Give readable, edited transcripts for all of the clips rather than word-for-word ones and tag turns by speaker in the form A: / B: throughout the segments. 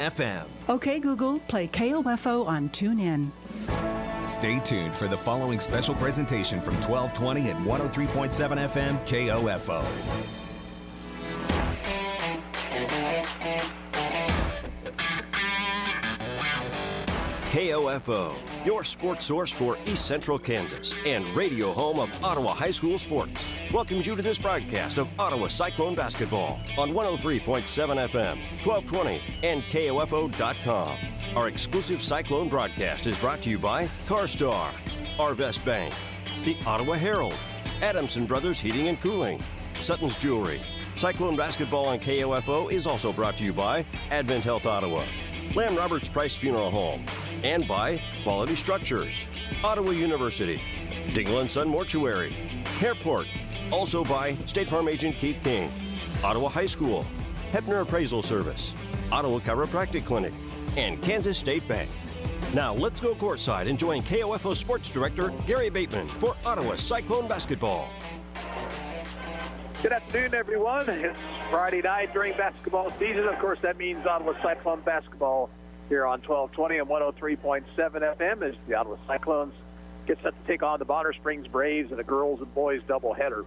A: FM.
B: Okay, Google, play KOFO on TuneIn.
A: Stay tuned for the following special presentation from 1220 and 103.7 FM KOFO.
C: KOFO, your sports source for East Central Kansas and radio home of Ottawa High School sports, welcomes you to this broadcast of Ottawa Cyclone basketball on 103.7 FM, 1220, and KOFO.com. Our exclusive Cyclone broadcast is brought to you by CarStar, Arvest Bank, the Ottawa Herald, Adamson Brothers Heating and Cooling, Sutton's Jewelry. Cyclone basketball on KOFO is also brought to you by Advent Health Ottawa, Lamb Roberts Price Funeral Home, and by Quality Structures, Ottawa University, Dingle & Son Mortuary, Airport, also by State Farm Agent Keith King, Ottawa High School, Hepner Appraisal Service, Ottawa Chiropractic Clinic, and Kansas State Bank. Now let's go courtside and join KOFO Sports Director Gary Bateman for Ottawa Cyclone basketball.
D: Good afternoon, everyone. It's Friday night during basketball season. Of course, that means Ottawa Cyclone basketball here on 1220 and 103.7 FM as the Ottawa Cyclones get set to take on the Bonner Springs Braves in a girls and boys doubleheader.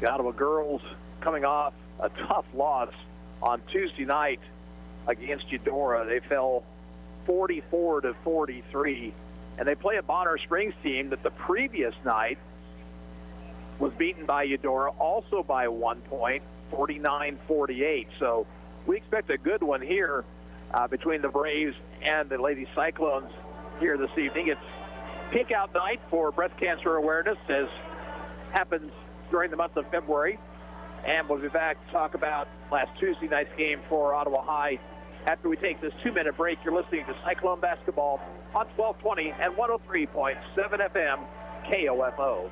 D: The Ottawa girls coming off a tough loss on Tuesday night against Eudora. They fell 44-43, and they play a Bonner Springs team that the previous night was beaten by Eudora also by 1 point, 49-48. So we expect a good one here between the Braves and the Lady Cyclones here this evening. It's Pink Out Night for breast cancer awareness, as happens during the month of February. And we'll be back to talk about last Tuesday night's game for Ottawa High after we take this 2-minute break. You're listening to Cyclone basketball on 1220 and 103.7 FM KOFO.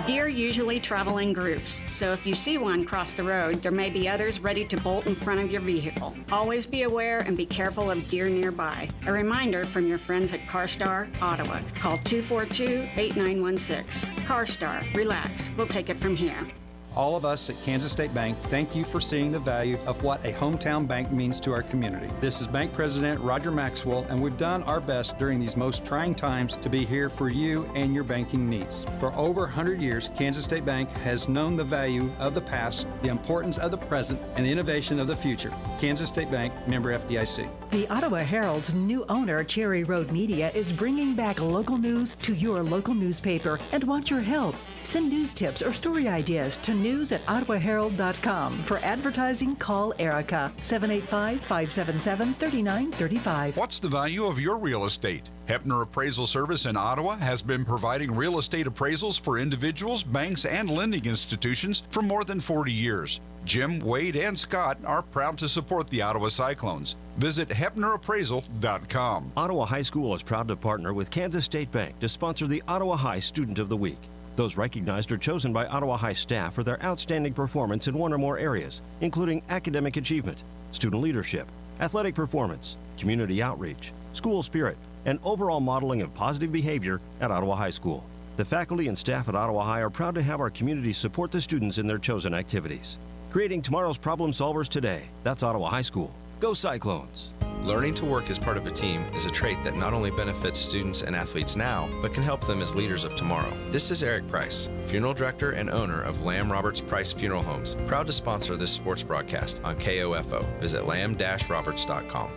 E: Deer usually travel in groups, so if you see one cross the road, there may be others ready to bolt in front of your vehicle. Always be aware and be careful of deer nearby. A reminder from your friends at CarStar Ottawa. Call 242-8916. CarStar, relax. We'll take it from here.
F: All of us at Kansas State Bank thank you for seeing the value of what a hometown bank means to our community. This is Bank President Roger Maxwell, and we've done our best during these most trying times to be here for you and your banking needs. For over 100 years, Kansas State Bank has known the value of the past, the importance of the present, and the innovation of the future. Kansas State Bank, member FDIC.
B: The Ottawa Herald's new owner, Cherry Road Media, is bringing back local news to your local newspaper and wants your help. Send news tips or story ideas to news@ottawaherald.com. For advertising, call Erica, 785-577-3935.
G: What's the value of your real estate? Hepner Appraisal Service in Ottawa has been providing real estate appraisals for individuals, banks, and lending institutions for more than 40 years. Jim, Wade, and Scott are proud to support the Ottawa Cyclones. Visit HepnerAppraisal.com.
C: Ottawa High School is proud to partner with Kansas State Bank to sponsor the Ottawa High Student of the Week. Those recognized are chosen by Ottawa High staff for their outstanding performance in one or more areas, including academic achievement, student leadership, athletic performance, community outreach, school spirit, and overall modeling of positive behavior at Ottawa High School. The faculty and staff at Ottawa High are proud to have our community support the students in their chosen activities. Creating tomorrow's problem solvers today. That's Ottawa High School. Go Cyclones!
H: Learning to work as part of a team is a trait that not only benefits students and athletes now, but can help them as leaders of tomorrow. This is Eric Price, funeral director and owner of Lamb Roberts Price Funeral Homes, proud to sponsor this sports broadcast on KOFO. Visit lamb-roberts.com.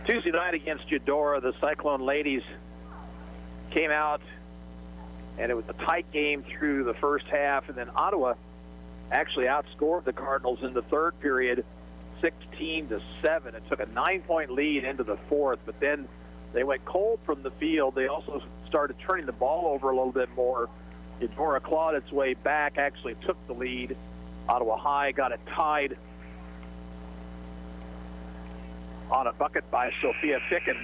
D: Tuesday night against Eudora, the Cyclone ladies came out, and it was a tight game through the first half, and then Ottawa actually outscored the Cardinals in the third period 16-7. It took a 9-point lead into the fourth, but then they went cold from the field. They also started turning the ball over a little bit more. Eudora clawed its way back, actually took the lead. Ottawa High got it tied on a bucket by Sophia Ficken,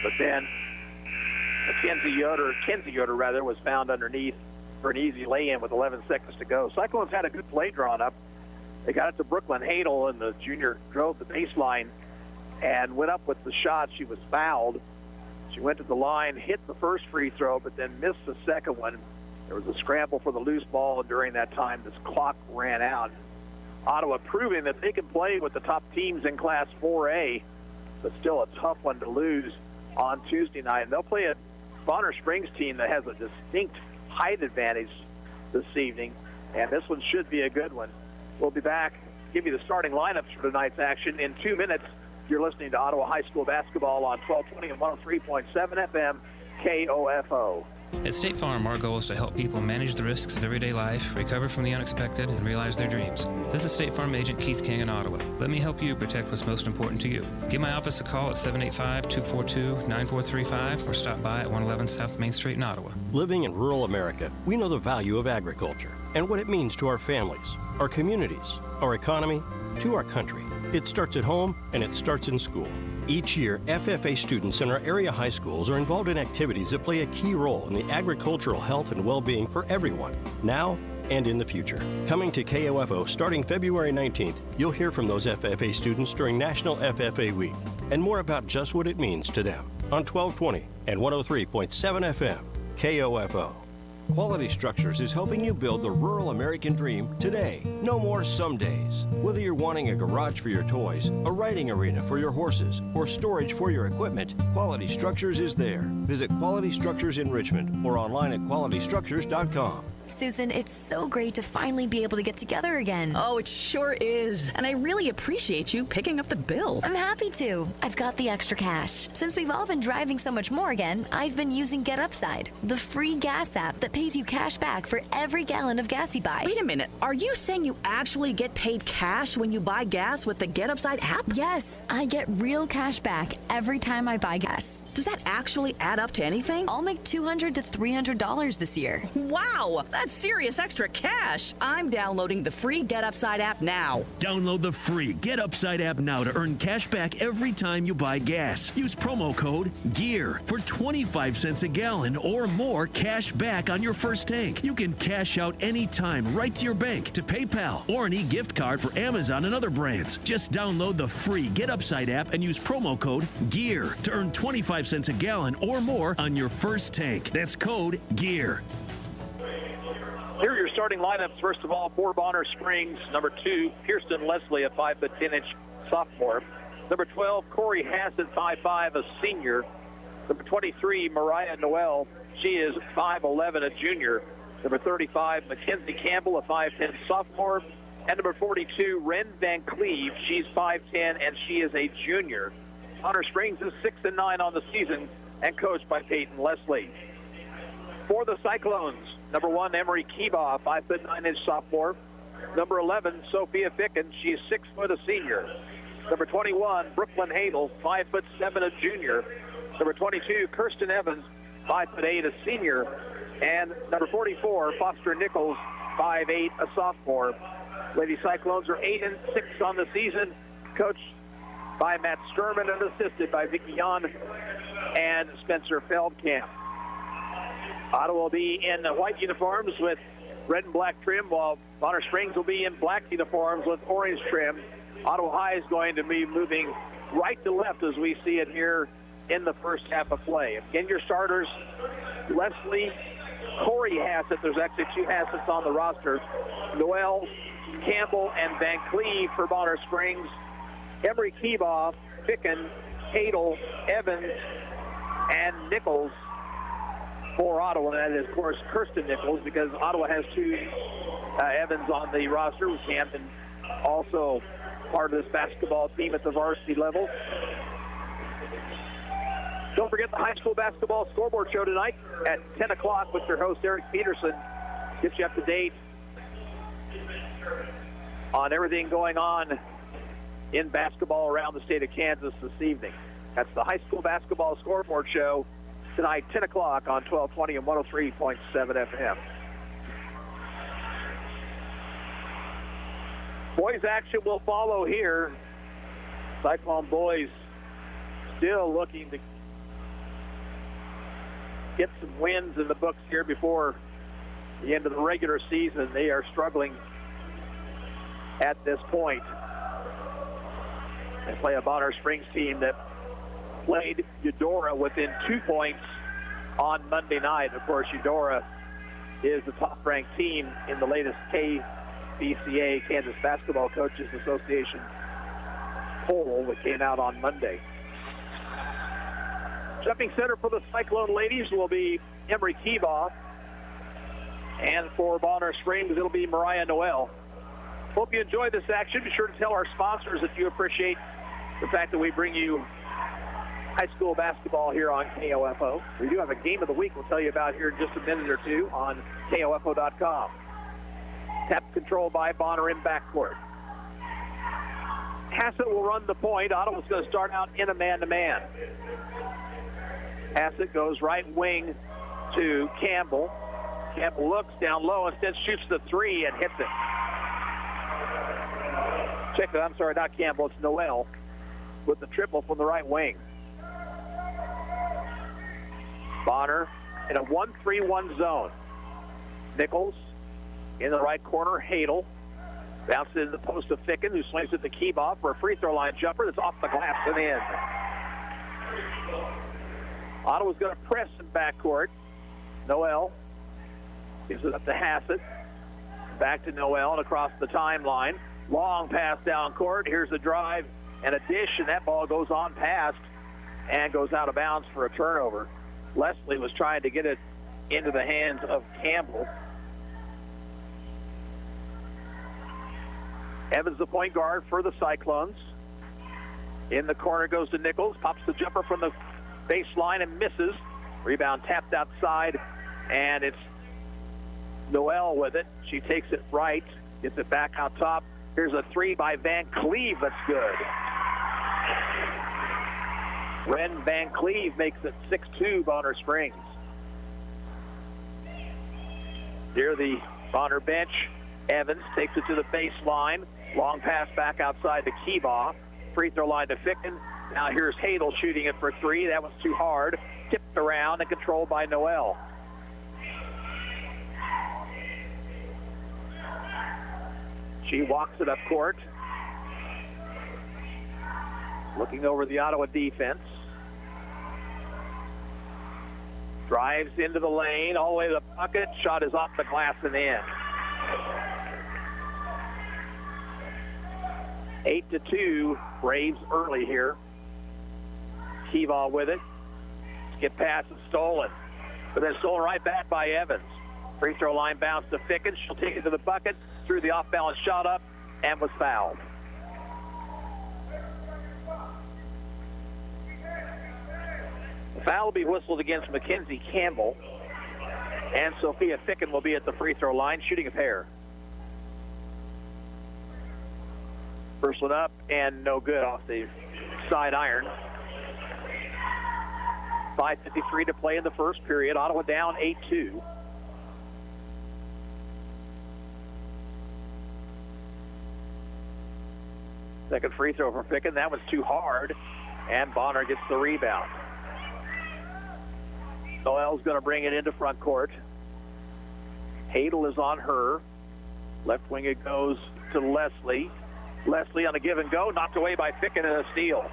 D: but then Kenzie Yoder was found underneath for an easy lay-in with 11 seconds to go. Cyclones had a good play drawn up. They got it to Brooklyn Hadel, and the junior drove the baseline and went up with the shot. She was fouled. She went to the line, hit the first free throw, but then missed the second one. There was a scramble for the loose ball, and during that time, this clock ran out. Ottawa proving that they can play with the top teams in Class 4A, but still a tough one to lose on Tuesday night. And they'll play a Bonner Springs team that has a distinct height advantage this evening, and this one should be a good one. We'll be back, give you the starting lineups for tonight's action in 2 minutes. You're listening to Ottawa High School basketball on 1220 and 103.7 FM, KOFO.
I: At State Farm, our goal is to help people manage the risks of everyday life, recover from the unexpected, and realize their dreams. This is State Farm Agent Keith King in Ottawa. Let me help you protect what's most important to you. Give my office a call at 785-242-9435 or stop by at 111 South Main Street in Ottawa.
C: Living in rural America, we know the value of agriculture and what it means to our families, our communities, our economy, to our country. It starts at home and it starts in school. Each year, FFA students in our area high schools are involved in activities that play a key role in the agricultural health and well-being for everyone, now and in the future. Coming to KOFO starting February 19th, you'll hear from those FFA students during National FFA Week and more about just what it means to them on 1220 and 103.7 FM, KOFO. Quality Structures is helping you build the rural American dream today. No more some days. Whether you're wanting a garage for your toys, a riding arena for your horses, or storage for your equipment, Quality Structures is there. Visit Quality Structures in Richmond or online at qualitystructures.com.
J: Susan, it's so great to finally be able to get together again.
K: Oh, it sure is. And I really appreciate you picking up the bill.
J: I'm happy to. I've got the extra cash. Since we've all been driving so much more again, I've been using Get Upside, the free gas app that pays you cash back for every gallon of gas you buy.
K: Wait a minute. Are you saying you actually get paid cash when you buy gas with the Get Upside app?
J: Yes, I get real cash back every time I buy gas.
K: Does that actually add up to anything?
J: I'll make $200 to $300 this year.
K: Wow, that's serious extra cash. I'm downloading the free Get Upside app now.
L: Download the free Get Upside app now to earn cash back every time you buy gas. Use promo code GEAR for 25 cents a gallon or more cash back on your first tank. You can cash out anytime right to your bank, to PayPal, or an e-gift card for Amazon and other brands. Just download the free Get Upside app and use promo code GEAR to earn 25 cents a gallon or more on your first tank. That's code GEAR.
D: Here are your starting lineups. First of all, for Bonner Springs, number 2, Kirsten Leslie, a 5'10" sophomore. Number 12, Corey Hassett, 5'5", a senior. Number 23, Mariah Noel, she is 5'11", a junior. Number 35, Mackenzie Campbell, a 5'10" sophomore. And number 42, Ren Van Cleve, she's 5'10", and she is a junior. Bonner Springs is 6-9 on the season and coached by Peyton Leslie. For the Cyclones, number 1, Emery Kebaugh, 5'9" sophomore. Number 11, Sophia Ficken, she's 6 foot, a senior. Number 21, Brooklyn Hadel, 5'7", a junior. Number 22, Kirsten Evans, 5'8", a senior. And number 44, Foster Nichols, 5'8", a sophomore. Lady Cyclones are 8-6 on the season, coached by Matt Sturman and assisted by Vicki Yon and Spencer Feldkamp. Ottawa will be in white uniforms with red and black trim, while Bonner Springs will be in black uniforms with orange trim. Ottawa High is going to be moving right to left as we see it here in the first half of play. Again, your starters, Leslie, Corey Hassett. There's actually 2 Hassetts on the roster. Noel, Campbell, and Van Cleve for Bonner Springs. Emery Kebaugh, Ficken, Hadel, Evans, and Nichols for Ottawa. And that is, of course, Kirsten Nichols, because Ottawa has 2 Evans on the roster, with Camden also part of this basketball team at the varsity level. Don't forget the high school basketball scoreboard show tonight at 10 o'clock with your host, Eric Peterson. Gets you up to date on everything going on in basketball around the state of Kansas this evening. That's the high school basketball scoreboard show tonight, 10 o'clock on 1220 and 103.7 FM. Boys action will follow here. Cyclone boys still looking to get some wins in the books here before the end of the regular season. They are struggling at this point. They play a Bonner Springs team that played Eudora within 2 points on Monday night. Of course, Eudora is the top-ranked team in the latest KBCA, Kansas Basketball Coaches Association poll that came out on Monday. Jumping center for the Cyclone ladies will be Emery Keebaugh. And for Bonner Springs, it'll be Mariah Noel. Hope you enjoy this action. Be sure to tell our sponsors that you appreciate the fact that we bring you high school basketball here on KOFO. We do have a game of the week we'll tell you about here in just a minute or two on KOFO.com. Tap control by Bonner in backcourt. Hassett will run the point. Ottawa's going to start out in a man-to-man. Hassett goes right wing to Campbell. Campbell looks down low, instead shoots the three and hits it. Check that, I'm sorry, not Campbell, it's Noel with the triple from the right wing. Bonner in a 1-3-1 zone. Nichols in the right corner, Hadel. Bounces into the post of Ficken, who swings it to Keebaugh for a free throw line jumper that's off the glass and in. Ottawa's going to press in backcourt. Noel gives it up to Hassett. Back to Noel and across the timeline. Long pass down court. Here's a drive and a dish, and that ball goes on past and goes out of bounds for a turnover. Leslie was trying to get it into the hands of Campbell. Evans, the point guard for the Cyclones. In the corner goes to Nichols. Pops the jumper from the baseline and misses. Rebound tapped outside, and it's Noel with it. She takes it right, gets it back out top. Here's a three by Van Cleve. That's good. Ren Van Cleve makes it 6-2 Bonner Springs. Near the Bonner bench, Evans takes it to the baseline. Long pass back outside to Keebaugh. Free throw line to Ficken. Now here's Hadel shooting it for three. That was too hard. Tipped around and controlled by Noel. She walks it up court. Looking over the Ottawa defense. Drives into the lane, all the way to the bucket. Shot is off the glass and in. 8-2, Braves early here. Keebaugh with it. Skip pass is stolen. But then stolen right back by Evans. Free throw line bounce to Ficken. She'll take it to the bucket. Threw the off-balance shot up and was fouled. The foul will be whistled against Mackenzie Campbell. And Sophia Ficken will be at the free throw line shooting a pair. First one up and no good off the side iron. 5:53 to play in the first period. Ottawa down 8-2. Second free throw for Ficken. That was too hard, and Bonner gets the rebound. Noel's going to bring it into front court. Hadel is on her. Left wing it goes to Leslie. Leslie on a give and go, knocked away by Ficken and a steal.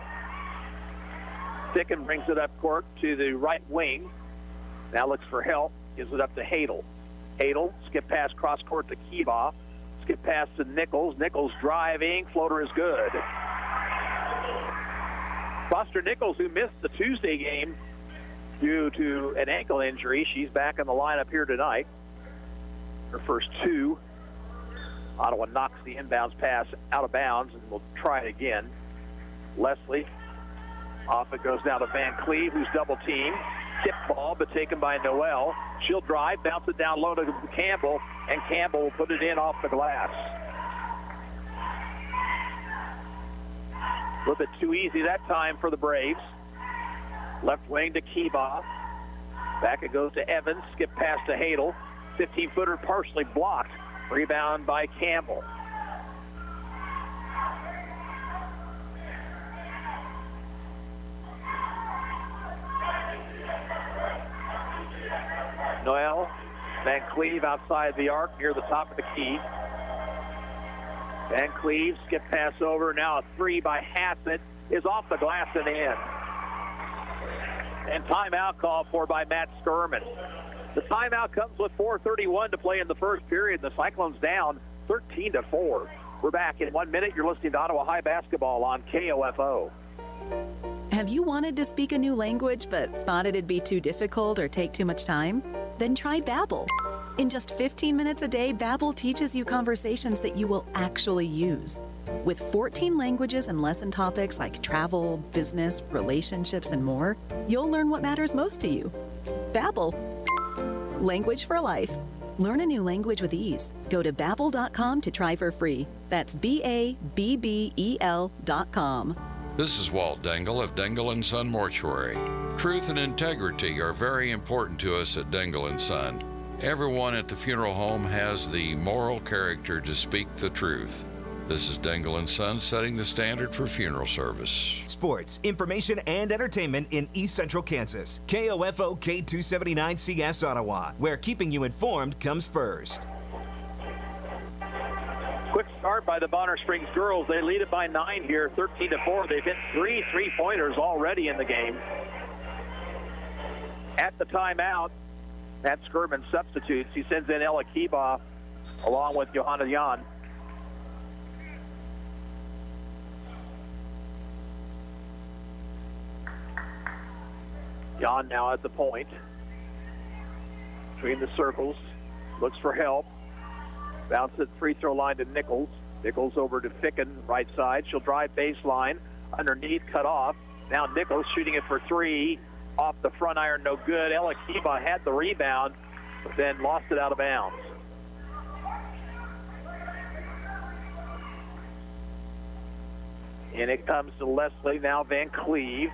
D: Ficken brings it up court to the right wing. Now looks for help, gives it up to Hadel. Hadel, skip pass cross court to Keebaugh. Skip pass to Nichols. Nichols driving, floater is good. Foster Nichols, who missed the Tuesday game due to an ankle injury, she's back in the lineup here tonight. Her first two. Ottawa knocks the inbounds pass out of bounds, and we'll try it again. Leslie, off it goes now to Van Cleve, who's double teamed. Tip ball, but taken by Noel. She'll drive, bounce it down low to Campbell, and Campbell will put it in off the glass. A little bit too easy that time for the Braves. Left wing to Keebaugh. Back it goes to Evans. Skip pass to Hadel. 15-footer partially blocked. Rebound by Campbell. Noel, Van Cleve outside the arc near the top of the key. Van Cleve, skip pass over. Now a three by Hassett is off the glass and in. And timeout called for by Matt Skirman. The timeout comes with 4:31 to play in the first period. The Cyclones down 13-4. We're back in 1 minute. You're listening to Ottawa High Basketball on KOFO.
M: Have you wanted to speak a new language but thought it'd be too difficult or take too much time? Then try Babbel. In just 15 minutes a day, Babbel teaches you conversations that you will actually use. With 14 languages and lesson topics like travel, business, relationships, and more, you'll learn what matters most to you. Babbel. Language for life. Learn a new language with ease. Go to Babbel.com to try for free. That's BABBEL.com.
N: This is Walt Dengel of Dengel & Son Mortuary. Truth and integrity are very important to us at Dengel & Son. Everyone at the funeral home has the moral character to speak the truth. This is Dengel & Son setting the standard for funeral service.
O: Sports, information, and entertainment in East Central Kansas. KOFO K279CS Ottawa, where keeping you informed comes first.
D: Quick start by the Bonner Springs girls. They lead it by 9 here, 13-4. They've hit 3 3-pointers already in the game. At the timeout, Matt Skirman substitutes. He sends in Ella Kiba along with Johanna Jan. Jan now at the point. Between the circles. Looks for help. Bounce at free throw line to Nichols. Nichols over to Ficken, right side. She'll drive baseline. Underneath, cut off. Now Nichols shooting it for 3. Off the front iron, no good. Ella Kiba had the rebound, but then lost it out of bounds. And it comes to Leslie, now Van Cleve.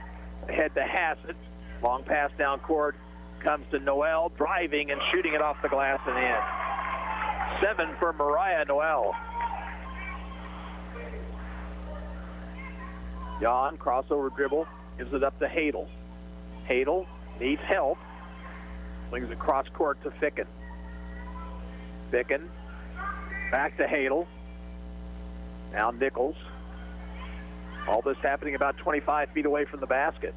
D: Ahead to Hassett. Long pass down court. Comes to Noel, driving and shooting it off the glass and in. 7 for Mariah Noel. Jan, crossover dribble, gives it up to Hadel. Hadel needs help. Swings across court to Ficken. Ficken, back to Hadel. Now Nichols. All this happening about 25 feet away from the basket.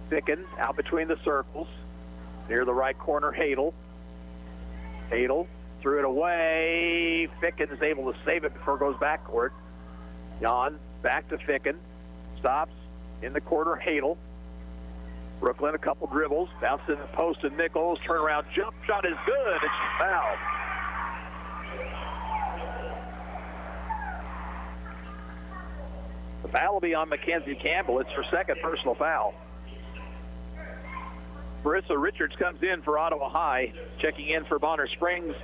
D: Ficken out between the circles. Near the right corner, Hadel. Hadel threw it away. Ficken is able to save it before it goes backcourt. Jan back to Ficken. Stops in the corner, Hadel. Brooklyn, a couple dribbles. Bounce in the post to Nichols. Turnaround jump shot is good. And she's fouled. The foul will be on Mackenzie Campbell. It's her second personal foul. Marissa Richards comes in for Ottawa High. Checking in for Bonner Springs,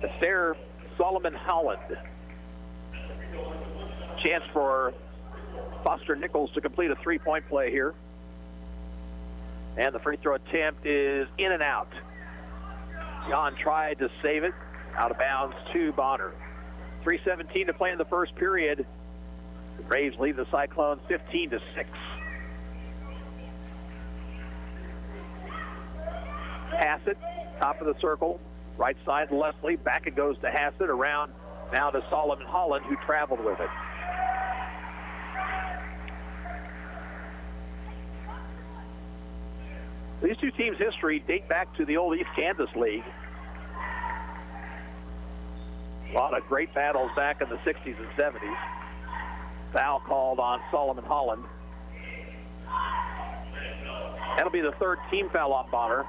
D: Esther Solomon Holland. Chance for Foster Nichols to complete a three-point play here. And the free throw attempt is in and out. Jan tried to save it. Out of bounds to Bonner. 3:17 to play in the first period. The Braves lead the Cyclones 15-6. Hassett, top of the circle, right side Leslie, back it goes to Hassett, around now to Solomon Holland, who traveled with it. These two teams' history date back to the old East Kansas League. A lot of great battles back in the 60s and 70s. Foul called on Solomon Holland. That'll be the third team foul on Bonner.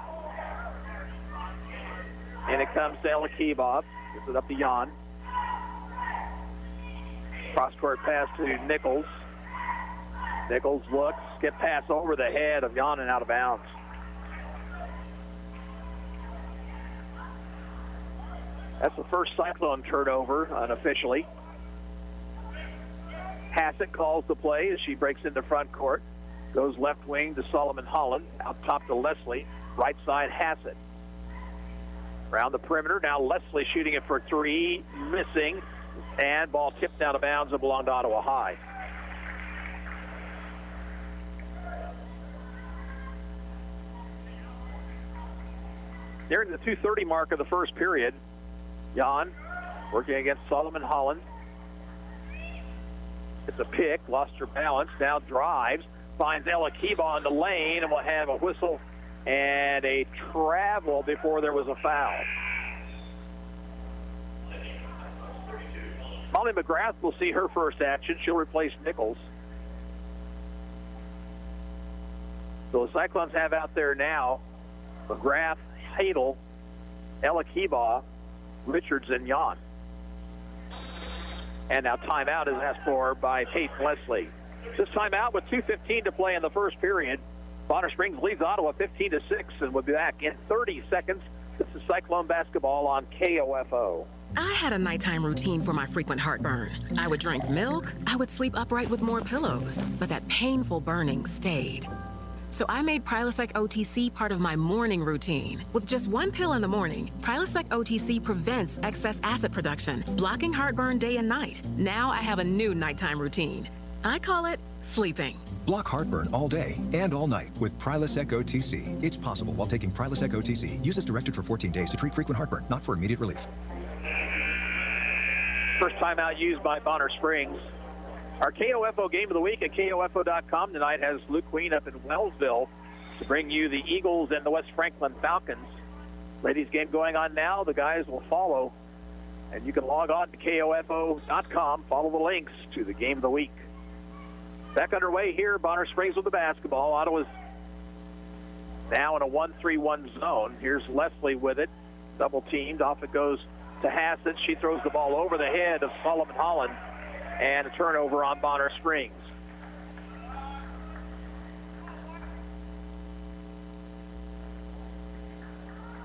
D: And it comes to Ella Kiba. Gives it up to Jan. Cross-court pass to Nichols. Nichols looks, skip pass over the head of Jan and out of bounds. That's the first Cyclone turnover unofficially. Hassett calls the play as she breaks into front court. Goes left wing to Solomon Holland. Out top to Leslie. Right side Hassett. Around the perimeter. Now Leslie shooting it for 3. Missing. And ball tipped out of bounds and belonged to Ottawa High. Nearing the 2:30 mark of the first period. Jan working against Solomon Holland. It's a pick, lost her balance, now drives, finds Ella Kiba on the lane, and will have a whistle and a travel before there was a foul. Molly McGrath will see her first action. She'll replace Nichols. So the Cyclones have out there now McGrath, Hadel, Elakiba, Richards, and Jan. And now timeout is asked for by Peyton Leslie. This timeout with 2:15 to play in the first period. Bonner Springs leads Ottawa 15-6, and we'll be back in 30 seconds. This is Cyclone basketball on KOFO.
P: I had a nighttime routine for my frequent heartburn. I would drink milk, I would sleep upright with more pillows, but that painful burning stayed. So I made Prilosec OTC part of my morning routine. With just one pill in the morning, Prilosec OTC prevents excess acid production, blocking heartburn day and night. Now I have a new nighttime routine. I call it sleeping.
Q: Block heartburn all day and all night with Prilosec OTC. It's possible while taking Prilosec OTC. Use as directed for 14 days to treat frequent heartburn, not for immediate relief.
D: First timeout used by Bonner Springs. Our KOFO game of the week at KOFO.com tonight has Luke Queen up in Wellsville to bring you the Eagles and the West Franklin Falcons. Ladies game going on now. The guys will follow. And you can log on to KOFO.com. Follow the links to the game of the week. Back underway here. Bonner Springs with the basketball. Ottawa's now in a 1-3-1 zone. Here's Leslie with it. Double teamed. Off it goes to Hassett. She throws the ball over the head of Solomon Holland. And a turnover on Bonner Springs.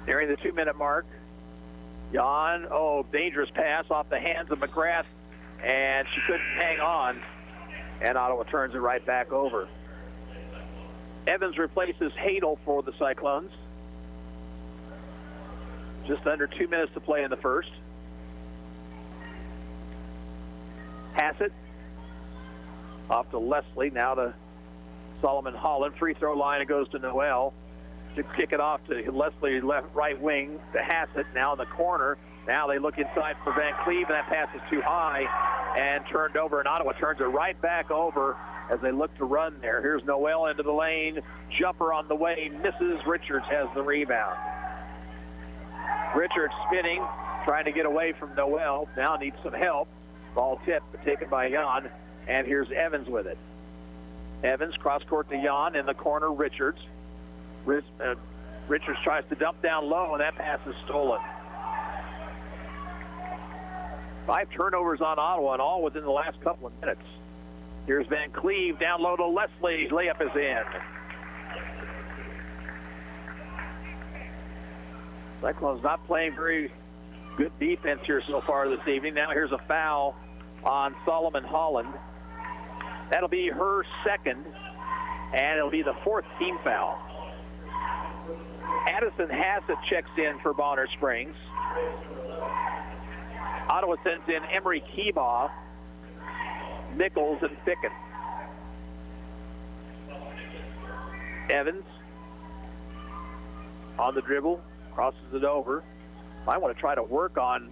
D: Nearing the 2-minute mark. Jan, dangerous pass off the hands of McGrath, and she couldn't hang on, and Ottawa turns it right back over. Evans replaces Hadel for the Cyclones. Just under 2 minutes to play in the first. Hassett off to Leslie, now to Solomon Holland. Free throw line, it goes to Noel. To kick it off to Leslie, left right wing to Hassett, now in the corner. Now they look inside for Van Cleve, and that pass is too high and turned over, and Ottawa turns it right back over as they look to run there. Here's Noel into the lane. Jumper on the way, misses. Richards has the rebound. Richards spinning, trying to get away from Noel. Now needs some help. Ball tipped, but taken by Jan, and here's Evans with it. Evans cross court to Jan, in the corner, Richards. Richards tries to dump down low, and that pass is stolen. 5 turnovers on Ottawa, and all within the last couple of minutes. Here's Van Cleve down low to Leslie. Layup is in. Cyclones not playing very good defense here so far this evening. Now here's a foul on Solomon Holland. That'll be her second, and it'll be the 4th team foul. Addison Hassett checks in for Bonner Springs. Ottawa sends in Emery Keebaugh, Nichols, and Ficken. Evans on the dribble, crosses it over. I want to try to work on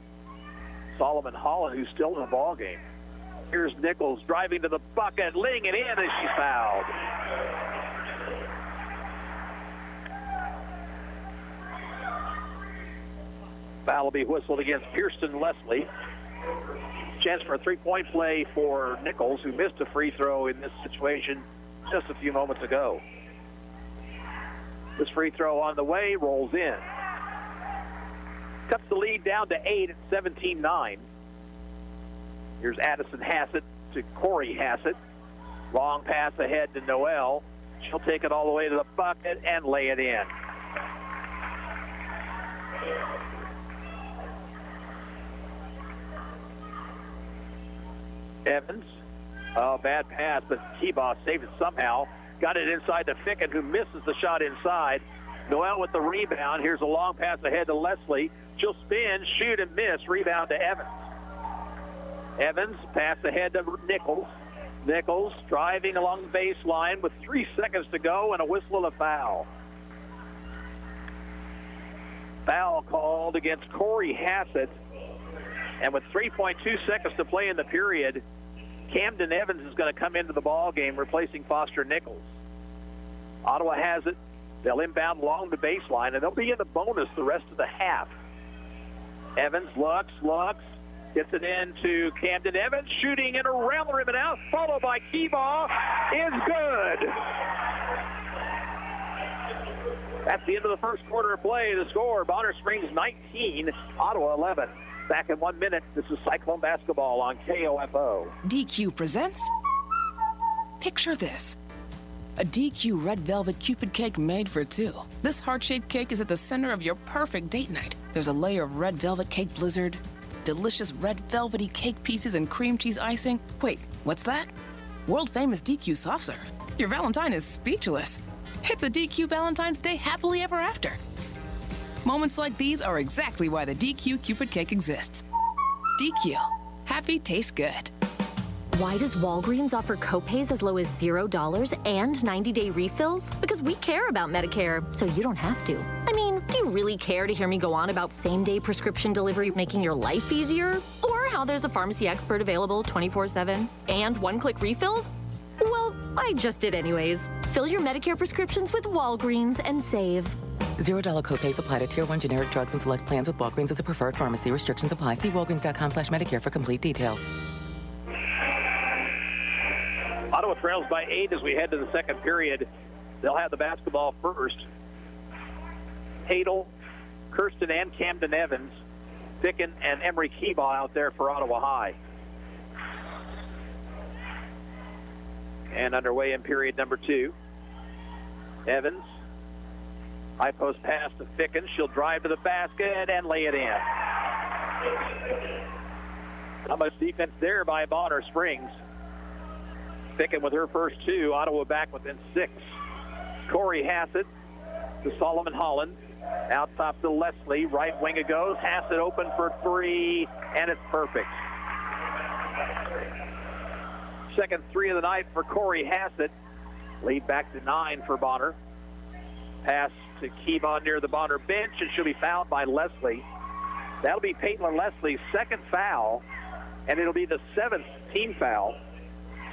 D: Solomon Holland, who's still in the ball game. Here's Nichols driving to the bucket, laying it in as she's fouled. Foul will be whistled against Kirsten Leslie. Chance for a three-point play for Nichols, who missed a free throw in this situation just a few moments ago. This free throw on the way, rolls in. Cuts the lead down to 8 at 17-9. Here's Addison Hassett to Corey Hassett. Long pass ahead to Noel. She'll take it all the way to the bucket and lay it in. Evans, bad pass, but Keebaugh saved it somehow. Got it inside to Ficken, who misses the shot inside. Noel with the rebound. Here's a long pass ahead to Leslie. She'll spin, shoot, and miss. Rebound to Evans. Evans, pass ahead to Nichols. Nichols driving along the baseline with 3 seconds to go and a whistle of foul. Foul called against Corey Hassett. And with 3.2 seconds to play in the period, Camden Evans is going to come into the ball game, replacing Foster Nichols. Ottawa has it They'll inbound along the baseline, and they'll be in the bonus the rest of the half. Evans looks, gets it into Camden Evans, shooting and around the rim and out, followed by Keebaugh, is good. That's the end of the first quarter of play. The score, Bonner Springs 19, Ottawa 11. Back in 1 minute, this is Cyclone basketball on KOFO.
R: DQ presents. Picture this. A DQ red velvet Cupid cake made for two. This heart-shaped cake is at the center of your perfect date night. There's a layer of red velvet cake blizzard, delicious red velvety cake pieces and cream cheese icing. Wait, what's that? World-famous DQ soft serve. Your Valentine is speechless. It's a DQ Valentine's Day happily ever after. Moments like these are exactly why the DQ Cupid cake exists. DQ. Happy tastes good.
S: Why does Walgreens offer copays as low as $0 and 90-day refills? Because we care about Medicare, so you don't have to. I mean, do you really care to hear me go on about same-day prescription delivery making your life easier? Or how there's a pharmacy expert available 24/7 and one-click refills? Well, I just did anyways. Fill your Medicare prescriptions with Walgreens and save.
T: $0 copays apply to Tier 1 generic drugs and select plans with Walgreens as a preferred pharmacy. Restrictions apply. See walgreens.com/Medicare for complete details.
D: Ottawa trails by 8 as we head to the second period. They'll have the basketball first. Hadel, Kirsten, and Camden Evans, Ficken, and Emery Keebaugh out there for Ottawa High. And underway in period number 2. Evans, high post pass to Ficken. She'll drive to the basket and lay it in. Not much defense there by Bonner Springs. Ficken with her first 2. Ottawa back within 6. Corey Hassett to Solomon Holland. Out top to Leslie. Right wing it goes. Hassett open for 3, and it's perfect. Second 3 of the night for Corey Hassett. Lead back to 9 for Bonner. Pass to Keebaugh near the Bonner bench, and she'll be fouled by Leslie. That'll be Peyton Leslie's second foul, and it'll be the 7th team foul.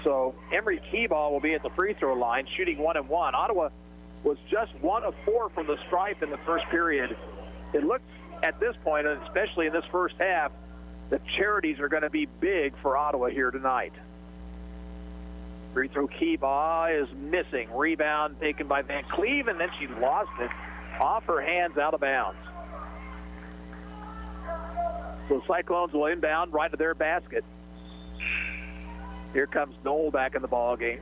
D: So Emery Keebaugh will be at the free throw line, shooting 1 and 1. Ottawa was just 1 of 4 from the stripe in the first period. It looks at this point, and especially in this first half, that charities are going to be big for Ottawa here tonight. Free throw Keebaugh is missing. Rebound taken by Van Cleve, and then she lost it off her hands out of bounds. So Cyclones will inbound right to their basket. Here comes Knoll back in the ball game.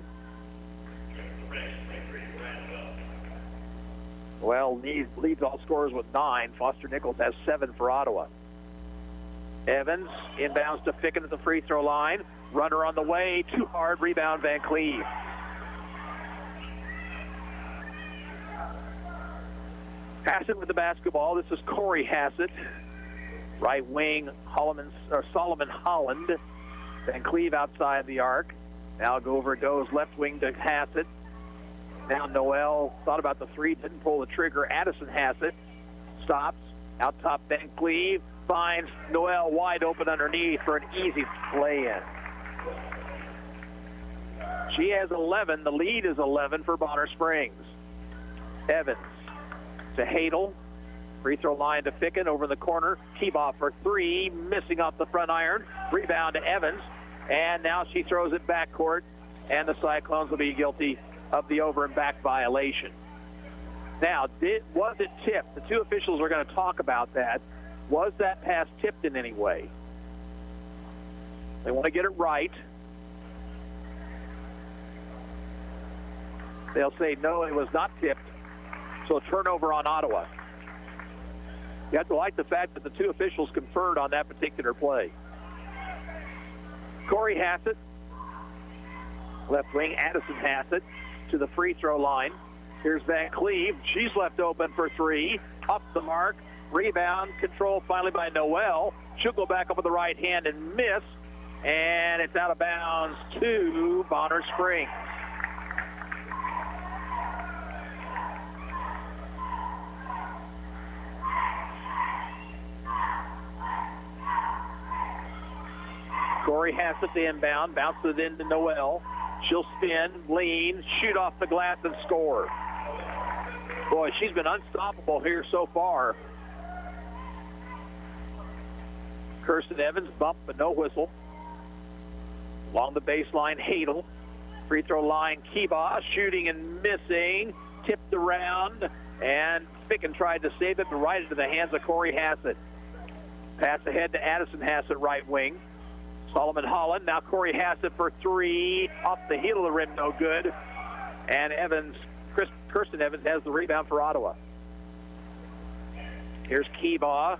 D: Well, leads all scorers with 9. Foster Nichols has 7 for Ottawa. Evans inbounds to Ficken at the free throw line. Runner on the way, too hard, rebound Van Cleve. Hassett with the basketball. This is Corey Hassett. Right wing, Solomon Holland. Van Cleve outside the arc. Now over it goes, left wing to Hassett. Now Noel thought about the 3, didn't pull the trigger. Addison Hassett stops. Out top, Van Cleve finds Noel wide open underneath for an easy play-in. She has 11. The lead is 11 for Bonner Springs. Evans to Hadel. Free throw line to Ficken over in the corner. Keebaugh for 3, missing off the front iron. Rebound to Evans. And now she throws it backcourt, and the Cyclones will be guilty of the over and back violation. Now, was it tipped? The 2 officials are going to talk about that. Was that pass tipped in any way? They want to get it right. They'll say, no, it was not tipped. So turnover on Ottawa. You have to like the fact that the 2 officials conferred on that particular play. Corey Hassett, left wing, Addison Hassett to the free throw line. Here's Van Cleve. She's left open for 3. Off the mark. Rebound. Control finally by Noel. She'll go back up with the right hand and miss. And it's out of bounds to Bonner Springs. Corey Hassett the inbound, bounces it into Noel. She'll spin, lean, shoot off the glass, and score. Boy, she's been unstoppable here so far. Kirsten Evans, bump but no whistle. Along the baseline, Hadel. Free throw line, Kiba, shooting and missing. Tipped around, and Ficken tried to save it, but right into the hands of Corey Hassett. Pass ahead to Addison Hassett, right wing. Solomon Holland, now Corey Hassett for three. Off the heel of the rim, no good. And Kirsten Evans has the rebound for Ottawa. Here's Kiba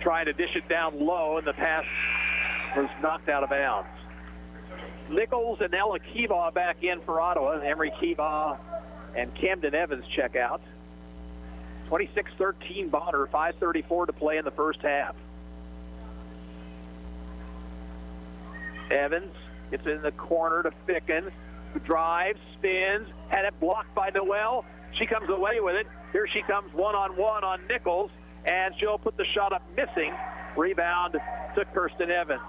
D: trying to dish it down low, and the pass was knocked out of bounds. Nichols and Ella Kiba back in for Ottawa. Emery Kiba and Camden Evans check out. 26-13 Bonner, 5:34 to play in the first half. Evans gets in the corner to Ficken, who drives, spins, had it blocked by Noel. She comes away with it. Here she comes one-on-one on Nichols, and she'll put the shot up missing. Rebound to Kirsten Evans.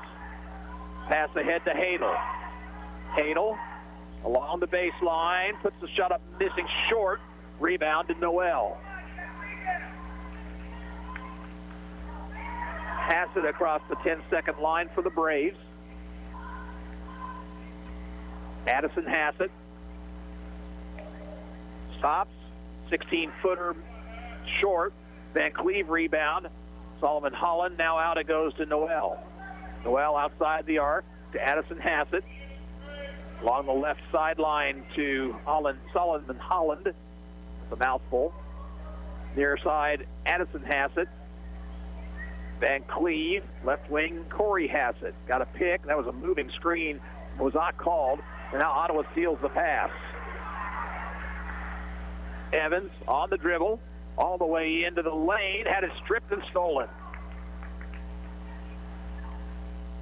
D: Pass ahead to Hadel. Hadel along the baseline, puts the shot up missing short. Rebound to Noel. Hassett across the 10-second line for the Braves. Addison Hassett stops, 16-footer short. Van Cleve rebound. Solomon Holland now out. It goes to Noel. Noel outside the arc to Addison Hassett. Along the left sideline to Solomon Holland. It's a mouthful. Near side, Addison Hassett. Van Cleve, left wing, Corey Hassett. Got a pick. That was a moving screen. Was not called. And now Ottawa steals the pass. Evans on the dribble, all the way into the lane, had it stripped and stolen.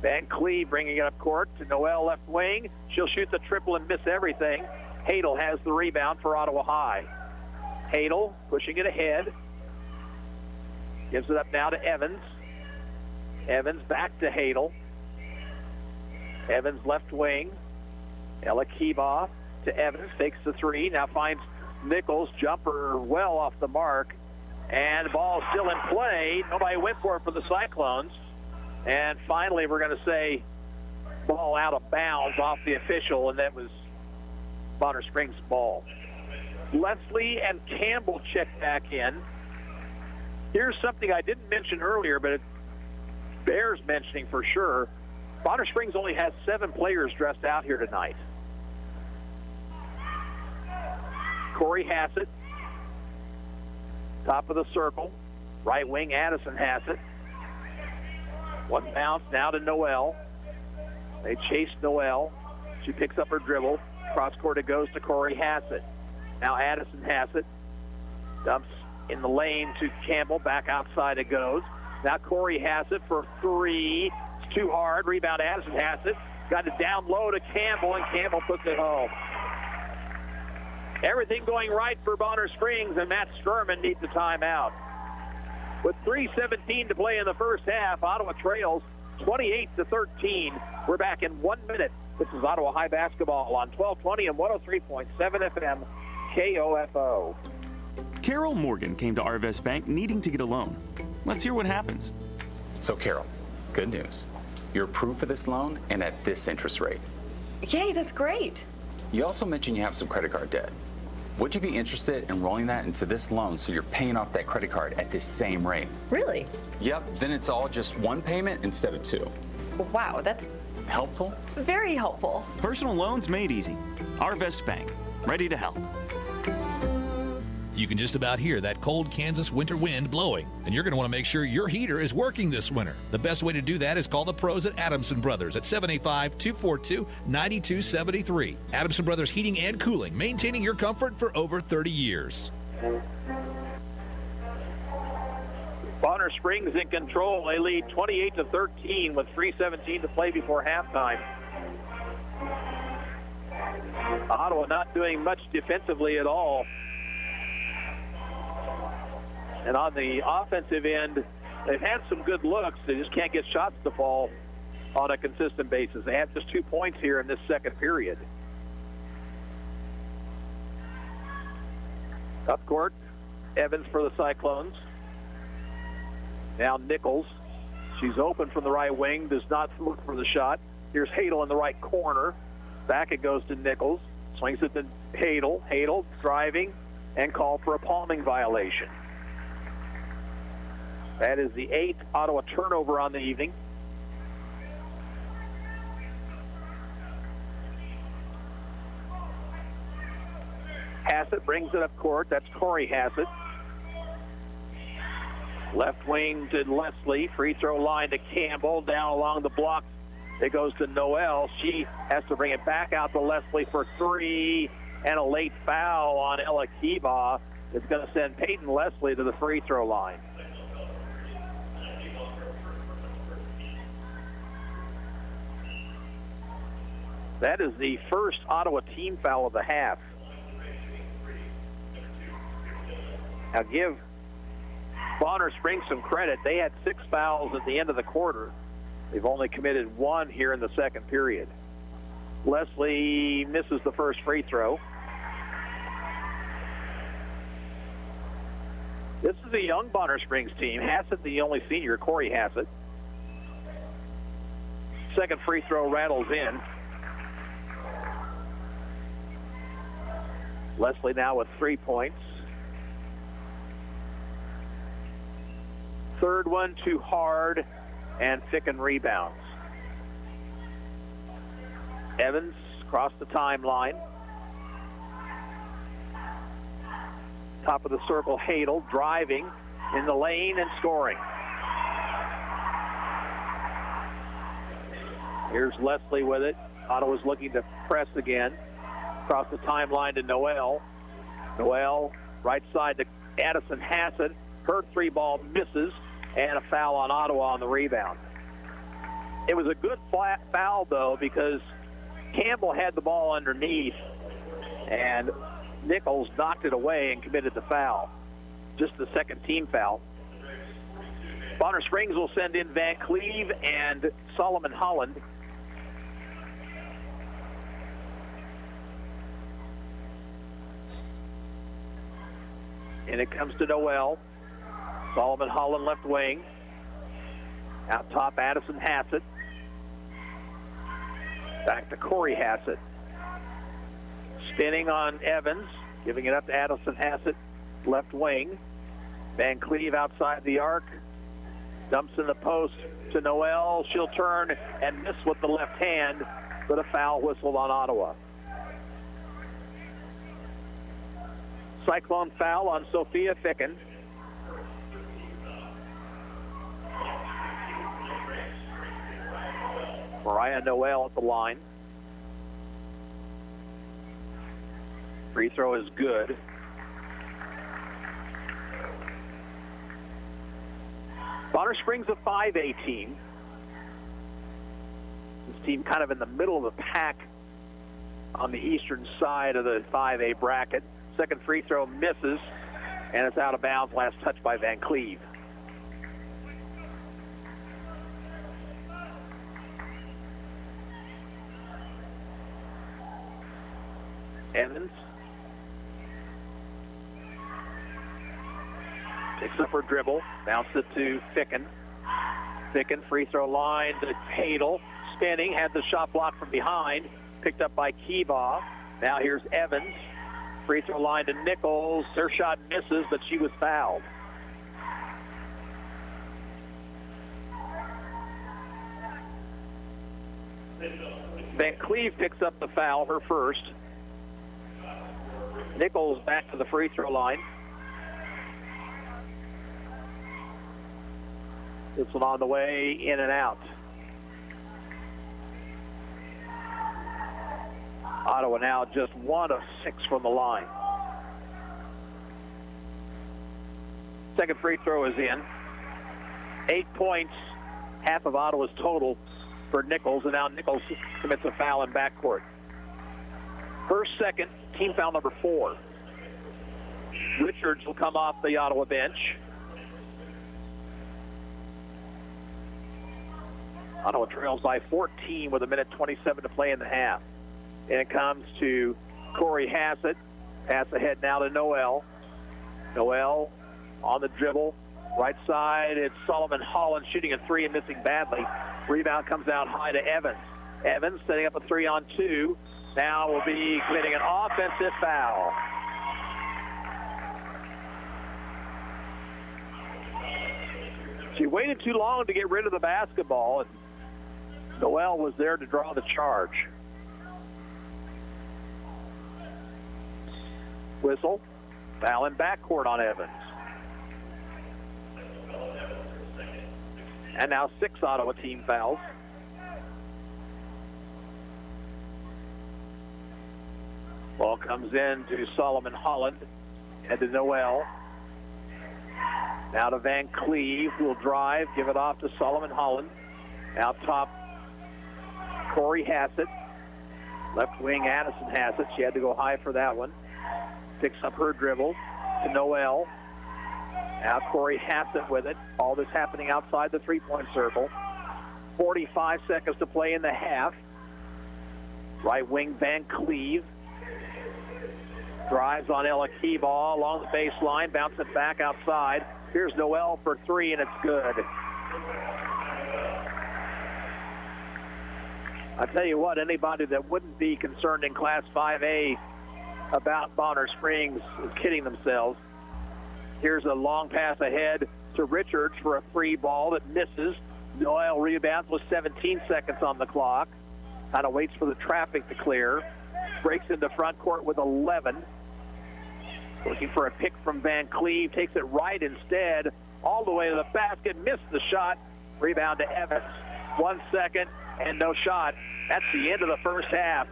D: Van Cleve bringing it up court to Noel, left wing. She'll shoot the triple and miss everything. Hadel has the rebound for Ottawa High. Hadel pushing it ahead. Gives it up now to Evans. Evans back to Hadel. Evans left wing. Ella Kiba to Evans, takes the three, now finds Nichols, jumper well off the mark, and the ball still in play. Nobody went for it for the Cyclones. And finally, we're going to say ball out of bounds off the official, and that was Bonner Springs' ball. Leslie and Campbell check back in. Here's something I didn't mention earlier, but it bears mentioning for sure. Bonner Springs only has 7 players dressed out here tonight. Corey Hassett, top of the circle. Right wing, Addison Hassett. One bounce now to Noel. They chase Noel. She picks up her dribble. Cross court it goes to Corey Hassett. Now Addison Hassett dumps in the lane to Campbell. Back outside it goes. Now Corey Hassett for three. It's too hard. Rebound Addison Hassett. Got it down low to Campbell, and Campbell puts it home. Everything going right for Bonner Springs, and Matt Sturman needs a timeout. With 3:17 to play in the first half, Ottawa trails 28-13. We're back in 1 minute. This is Ottawa High basketball on 1220 and 103.7 FM KOFO.
U: Carol Morgan came to Arvest Bank needing to get a loan. Let's hear what happens.
V: So Carol, good news. You're approved for this loan and at this interest rate.
W: Yay, that's great.
V: You also mentioned you have some credit card debt. Would you be interested in rolling that into this loan so you're paying off that credit card at this same rate?
W: Really?
V: Yep, then it's all just one payment instead of two.
W: Wow, that's
V: helpful?
W: Very helpful.
U: Personal loans made easy. Arvest Bank, ready to help.
X: You can just about hear that cold Kansas winter wind blowing, and you're going to want to make sure your heater is working this winter. The best way to do that is call the pros at Adamson Brothers at 785-242-9273. Adamson Brothers Heating and Cooling, maintaining your comfort for over 30 years.
D: Bonner Springs in control. They lead 28-13 with 3:17 to play before halftime. Ottawa not doing much defensively at all. And on the offensive end, they've had some good looks. They just can't get shots to fall on a consistent basis. They have just 2 points here in this second period. Up court, Evans for the Cyclones. Now Nichols. She's open from the right wing, does not look for the shot. Here's Hadel in the right corner. Back it goes to Nichols. Swings it to Hadel. Hadel driving and called for a palming violation. That is the 8th Ottawa turnover on the evening. Hassett brings it up court. That's Corey Hassett. Left wing to Leslie. Free throw line to Campbell. Down along the block. It goes to Noel. She has to bring it back out to Leslie for 3. And a late foul on Ella Kiba. It's going to send Peyton Leslie to the free throw line. That is the first Ottawa team foul of the half. Now give Bonner Springs some credit. They had 6 fouls at the end of the quarter. They've only committed 1 here in the second period. Leslie misses the first free throw. This is a young Bonner Springs team. Hassett, the only senior, Corey Hassett. Second free throw rattles in. Leslie now with 3 points. Third one too hard, and Ficken rebounds. Evans across the timeline. Top of the circle, Hadel driving in the lane and scoring. Here's Leslie with it. Ottawa's looking to press again. Across the timeline to Noel. Noel, right side to Addison Hassett. Her 3-ball misses, and a foul on Ottawa on the rebound. It was a good flat foul, though, because Campbell had the ball underneath, and Nichols knocked it away and committed the foul. Just the second team foul. Bonner Springs will send in Van Cleve and Solomon Holland. And it comes to Noel. Solomon Holland left wing. Out top, Addison Hassett. Back to Corey Hassett. Spinning on Evans. Giving it up to Addison Hassett, left wing. Van Cleve outside the arc. Dumps in the post to Noel. She'll turn and miss with the left hand, but a foul whistled on Ottawa. Cyclone foul on Sophia Ficken. Mariah Noel at the line. Free throw is good. Bonner Springs a 5A team. This team kind of in the middle of the pack on the eastern side of the 5A bracket. Second free throw misses, and it's out of bounds. Last touch by Van Cleve. Evans picks up her dribble, bounces it to Ficken. Ficken, free throw line to Hadel. Spinning, had the shot blocked from behind. Picked up by Kiba. Now here's Evans. Free throw line to Nichols. Her shot misses, but she was fouled. Van Cleve picks up the foul, her first. Nichols back to the free throw line. This one on the way, in and out. Ottawa now just 1 of 6 from the line. Second free throw is in. 8 points, half of Ottawa's total for Nichols, and now Nichols commits a foul in backcourt. Her second, team foul number 4. Richards will come off the Ottawa bench. Ottawa trails by 14 with 1:27 to play in the half. And it comes to Corey Hassett. Pass ahead now to Noel. Noel on the dribble. Right side, it's Solomon Holland shooting a three and missing badly. Rebound comes out high to Evans. Evans setting up a 3-on-2. Now will be committing an offensive foul. She waited too long to get rid of the basketball, and Noel was there to draw the charge. Whistle. Foul in backcourt on Evans. And now 6 Ottawa team fouls. Ball comes in to Solomon Holland and to Noel. Now to Van Cleve, who will drive, give it off to Solomon Holland. Out top, Corey Hassett. Left wing, Addison Hassett. She had to go high for that one. Picks up her dribble to Noel. Now Corey Hassett with it. All this happening outside the three-point circle. 45 seconds to play in the half. Right wing Van Cleve. Drives on Ella Keeball along the baseline. Bounce it back outside. Here's Noel for three, and it's good. I tell you what, anybody that wouldn't be concerned in Class 5A about Bonner Springs is kidding themselves. Here's a long pass ahead to Richards for a free ball that misses. Noel rebounds with 17 seconds on the clock. Kind of waits for the traffic to clear. Breaks into front court with 11. Looking for a pick from Van Cleve. Takes it right instead. All the way to the basket. Missed the shot. Rebound to Evans. 1 second and no shot. That's the end of the first half.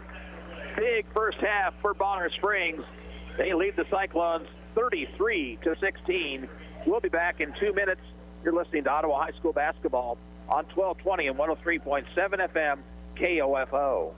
D: Big first half for Bonner Springs. They lead the Cyclones 33-16. We'll be back in 2 minutes. You're listening to Ottawa High School basketball on 1220 and 103.7 FM KOFO.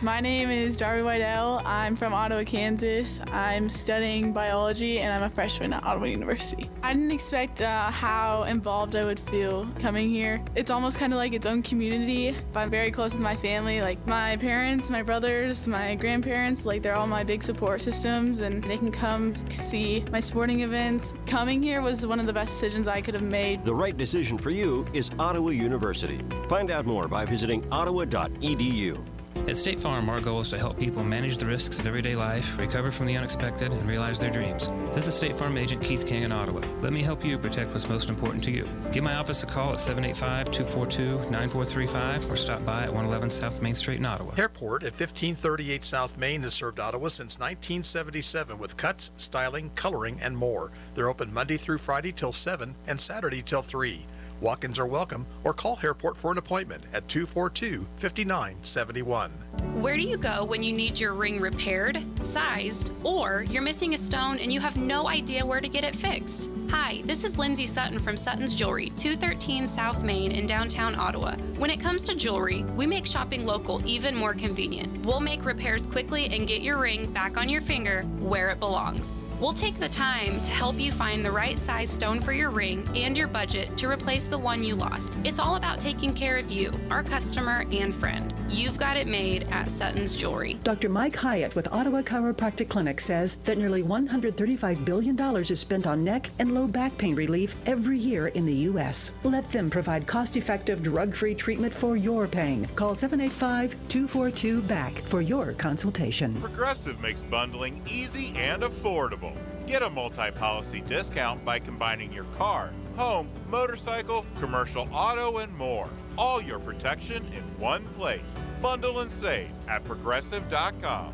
A: My name is Darby Whitell. I'm from Ottawa, Kansas. I'm studying biology, and I'm a freshman at Ottawa University. I didn't expect how involved I would feel coming here. It's almost kind of like its own community. I'm very close with my family, like my parents, my brothers, my grandparents. Like, they're all my big support systems, and they can come see my sporting events. Coming here was one of the best decisions I could have made.
C: The right decision for you is Ottawa University. Find out more by visiting ottawa.edu.
I: At State Farm, our goal is to help people manage the risks of everyday life, recover from the unexpected, and realize their dreams. This is State Farm Agent Keith King in Ottawa. Let me help you protect what's most important to you. Give my office a call at 785-242-9435 or stop by at 111 South Main Street in Ottawa.
B: Airport at 1538 South Main has served Ottawa since 1977 with cuts, styling, coloring, and more. They're open Monday through Friday till 7 and Saturday till 3. Walk-ins are welcome, or call Hairport for an appointment at 242-5971.
E: Where do you go when you need your ring repaired, sized, or you're missing a stone and you have no idea where to get it fixed? Hi, this is Lindsay Sutton from Sutton's Jewelry, 213 South Main in downtown Ottawa. When it comes to jewelry, we make shopping local even more convenient. We'll make repairs quickly and get your ring back on your finger where it belongs. We'll take the time to help you find the right size stone for your ring and your budget to replace the one you lost. It's all about taking care of you, our customer and friend. You've got it made at Sutton's Jewelry.
F: Dr. Mike Hyatt with Ottawa Chiropractic Clinic says that nearly $135 billion is spent on neck and low back pain relief every year in the U.S. Let them provide cost-effective, drug-free treatment for your pain. Call 785-242-BACK for your consultation.
Y: Progressive makes bundling easy and affordable. Get a multi-policy discount by combining your car, home, motorcycle, commercial auto, and more. All your protection in one place. Bundle and save at progressive.com.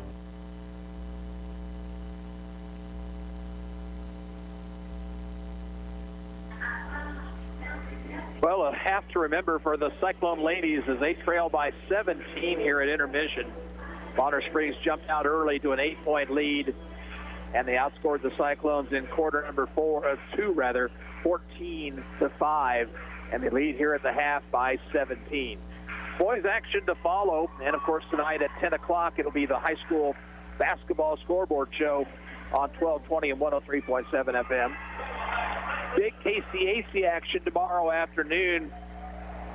D: Well, a half to remember for the Cyclone ladies as they trail by 17 here at intermission. Bonner Springs jumped out early to an 8-point lead, and they outscored the Cyclones in quarter number 2, 14-5, and they lead here at the half by 17. Boys action to follow, and of course tonight at 10 o'clock it'll be the high school basketball scoreboard show on 1220 and 103.7 FM. Big KCAC action tomorrow afternoon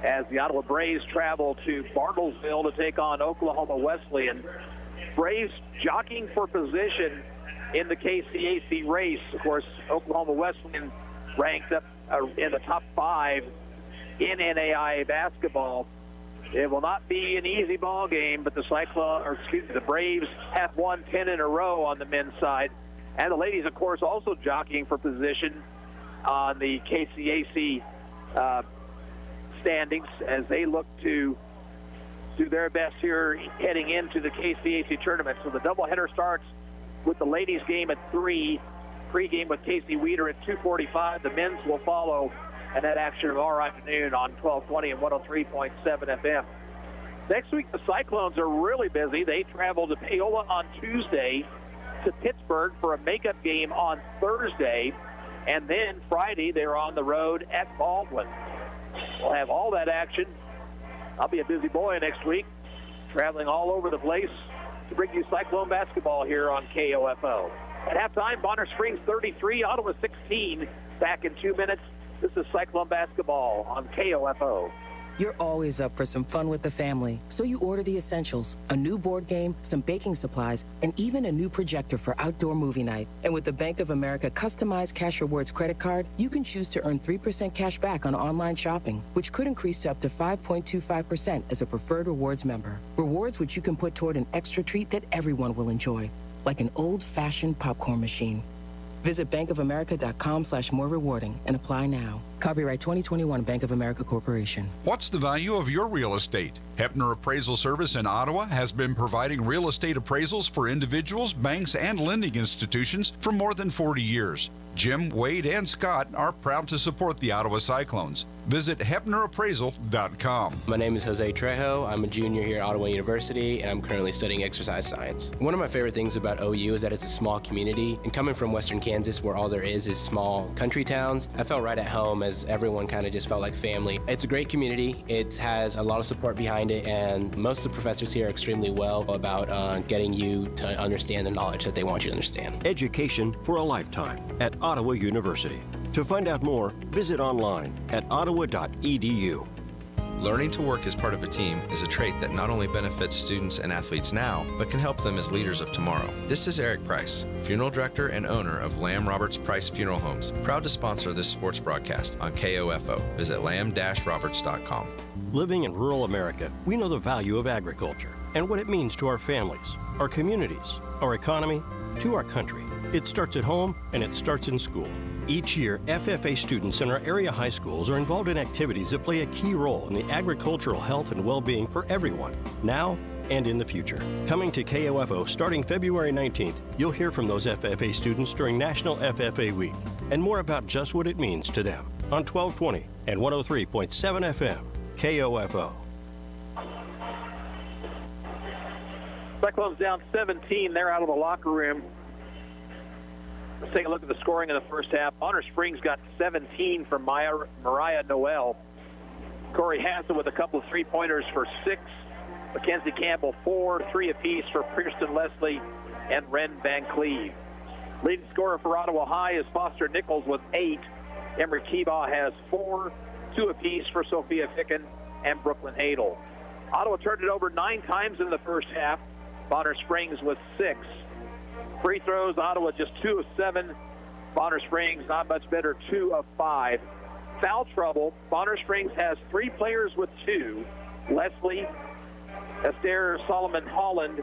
D: as the Ottawa Braves travel to Bartlesville to take on Oklahoma Wesleyan. Braves jockeying for position in the KCAC race. Of course, Oklahoma Wesleyan ranked up in the top 5 in NAIA basketball. It will not be an easy ball game, but the Braves have won 10 in a row on the men's side. And the ladies, of course, also jockeying for position on the KCAC standings as they look to do their best here heading into the KCAC tournament. So the doubleheader starts with the ladies' game at 3, pregame with Casey Weeder at 2:45. The men's will follow, and that action tomorrow afternoon on 1220 and 103.7 FM. Next week, the Cyclones are really busy. They travel to Paola on Tuesday, to Pittsburgh for a makeup game on Thursday, and then Friday they're on the road at Baldwin. We'll have all that action. I'll be a busy boy next week, traveling all over the place to bring you Cyclone basketball here on KOFO. At halftime, Bonner Springs 33, Ottawa 16. Back in 2 minutes. This is Cyclone basketball on KOFO.
R: You're always up for some fun with the family, so you order the essentials: a new board game, some baking supplies, and even a new projector for outdoor movie night. And with the Bank of America customized Cash Rewards credit card, you can choose to earn 3% cash back on online shopping, which could increase to up to 5.25% as a preferred rewards member. Rewards which you can put toward an extra treat that everyone will enjoy, like an old-fashioned popcorn machine. Visit bankofamerica.com/more rewarding and apply now. Copyright 2021 Bank of America Corporation.
G: What's the value of your real estate? Hepner Appraisal Service in Ottawa has been providing real estate appraisals for individuals, banks, and lending institutions for more than 40 years. Jim, Wade, and Scott are proud to support the Ottawa Cyclones. Visit HepnerAppraisal.com.
H: My name is Jose Trejo. I'm a junior here at Ottawa University, and I'm currently studying exercise science. One of my favorite things about OU is that it's a small community, and coming from Western Kansas, where all there is small country towns, I felt right at home as everyone kind of just felt like family. It's a great community. It has a lot of support behind it, and most of the professors here are extremely well about getting you to understand the knowledge that they want you to understand.
C: Education for a lifetime at Ottawa University. To find out more, visit online at ottawa.edu.
J: Learning to work as part of a team is a trait that not only benefits students and athletes now, but can help them as leaders of tomorrow. This is Eric Price, funeral director and owner of Lamb Roberts Price Funeral Homes, proud to sponsor this sports broadcast on KOFO. Visit lamb-roberts.com.
C: Living in rural America, we know the value of agriculture and what it means to our families, our communities, our economy, to our country. It starts at home and it starts in school. Each year, FFA students in our area high schools are involved in activities that play a key role in the agricultural health and well-being for everyone, now and in the future. Coming to KOFO starting February 19th, you'll hear from those FFA students during National FFA Week and more about just what it means to them on 1220 and 103.7 FM, KOFO.
D: Cyclones down 17. They're out of the locker room. Let's take a look at the scoring in the first half. Bonner Springs got 17 from Mariah Noel. Corey Hassel with a couple of three-pointers for 6. Mackenzie Campbell 4, 3 apiece for Kirsten Leslie and Ren Van Cleve. Leading scorer for Ottawa High is Foster Nichols with 8. Emery Keebaugh has 4, 2 apiece for Sophia Ficken and Brooklyn Hadel. Ottawa turned it over 9 times in the first half. Bonner Springs with 6. Free throws, Ottawa just 2 of 7. Bonner Springs not much better, 2 of 5. Foul trouble, Bonner Springs has 3 players with 2. Leslie, Esther Solomon Holland,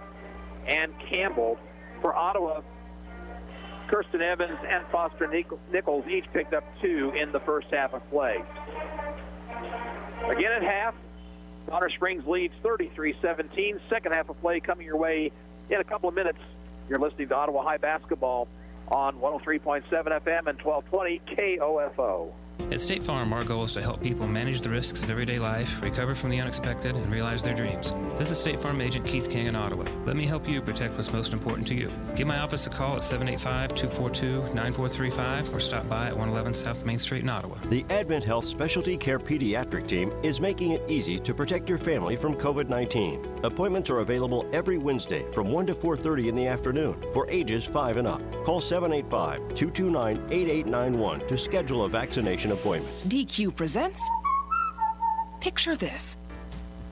D: and Campbell. For Ottawa, Kirsten Evans and Foster Nichols each picked up 2 in the first half of play. Again at half, Bonner Springs leads 33-17. Second half of play coming your way in a couple of minutes. You're listening to Ottawa High Basketball on 103.7 FM and 1220 KOFO.
I: At State Farm, our goal is to help people manage the risks of everyday life, recover from the unexpected, and realize their dreams. This is State Farm Agent Keith King in Ottawa. Let me help you protect what's most important to you. Give my office a call at 785-242-9435 or stop by at 111 South Main Street in Ottawa.
C: The Advent Health Specialty Care Pediatric Team is making it easy to protect your family from COVID-19. Appointments are available every Wednesday from 1 to 4:30 in the afternoon for ages 5 and up. Call 785-229-8891 to schedule a vaccination appointment.
R: DQ presents Picture This.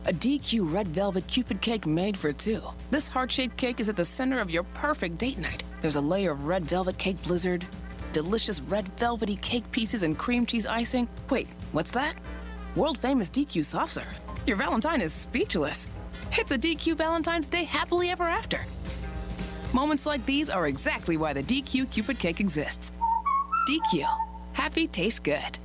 R: A DQ red velvet Cupid cake made for two. This heart-shaped cake is at the center of your perfect date night. There's a layer of red velvet cake blizzard, delicious red velvety cake pieces and cream cheese icing. Wait, what's that? World famous DQ soft serve. Your Valentine is speechless. It's a DQ Valentine's Day happily ever after. Moments like these are exactly why the DQ Cupid cake exists. DQ. Happy tastes good.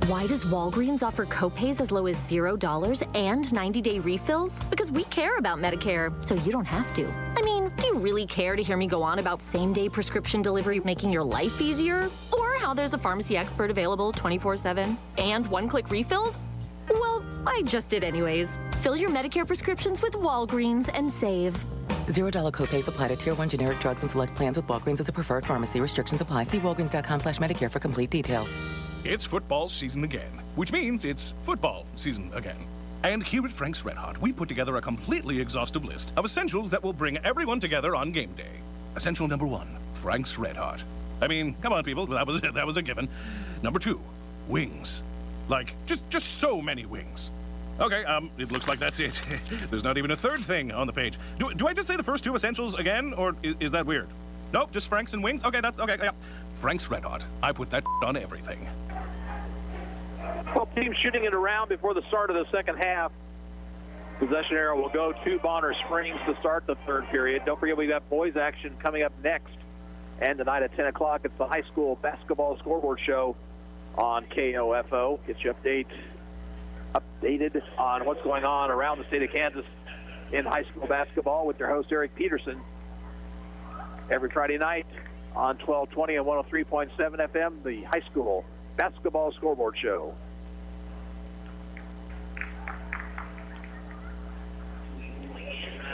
S: Why does Walgreens offer copays as low as $0 and 90-day refills? Because we care about Medicare, so you don't have to. I mean, do you really care to hear me go on about same-day prescription delivery making your life easier? Or how there's a pharmacy expert available 24/7 and one-click refills? Well, I just did anyways. Fill your Medicare prescriptions with Walgreens and save.
T: $0 copays apply to Tier 1 generic drugs and select plans with Walgreens as a preferred pharmacy. Restrictions apply. See walgreens.com/Medicare for complete details.
K: It's football season again, which means it's football season again. And here at Frank's Red Hot, we put together a completely exhaustive list of essentials that will bring everyone together on game day. Essential number 1, Frank's Red Hot. I mean, come on, people, that was a given. Number 2, wings. Like, just so many wings. Okay, it looks like that's it. There's not even a third thing on the page. Do I just say the first 2 essentials again, or is that weird? Nope, just Frank's and wings? Okay, okay, yeah. Frank's Red Hot. I put that on everything.
D: Well, teams shooting it around before the start of the second half. Possession arrow will go to Bonner Springs to start the third period. Don't forget we've got boys action coming up next. And tonight at 10 o'clock, it's the high school basketball scoreboard show on KOFO. Get you updated on what's going on around the state of Kansas in high school basketball with your host, Eric Peterson. Every Friday night on 1220 and 103.7 FM, the high school basketball scoreboard show.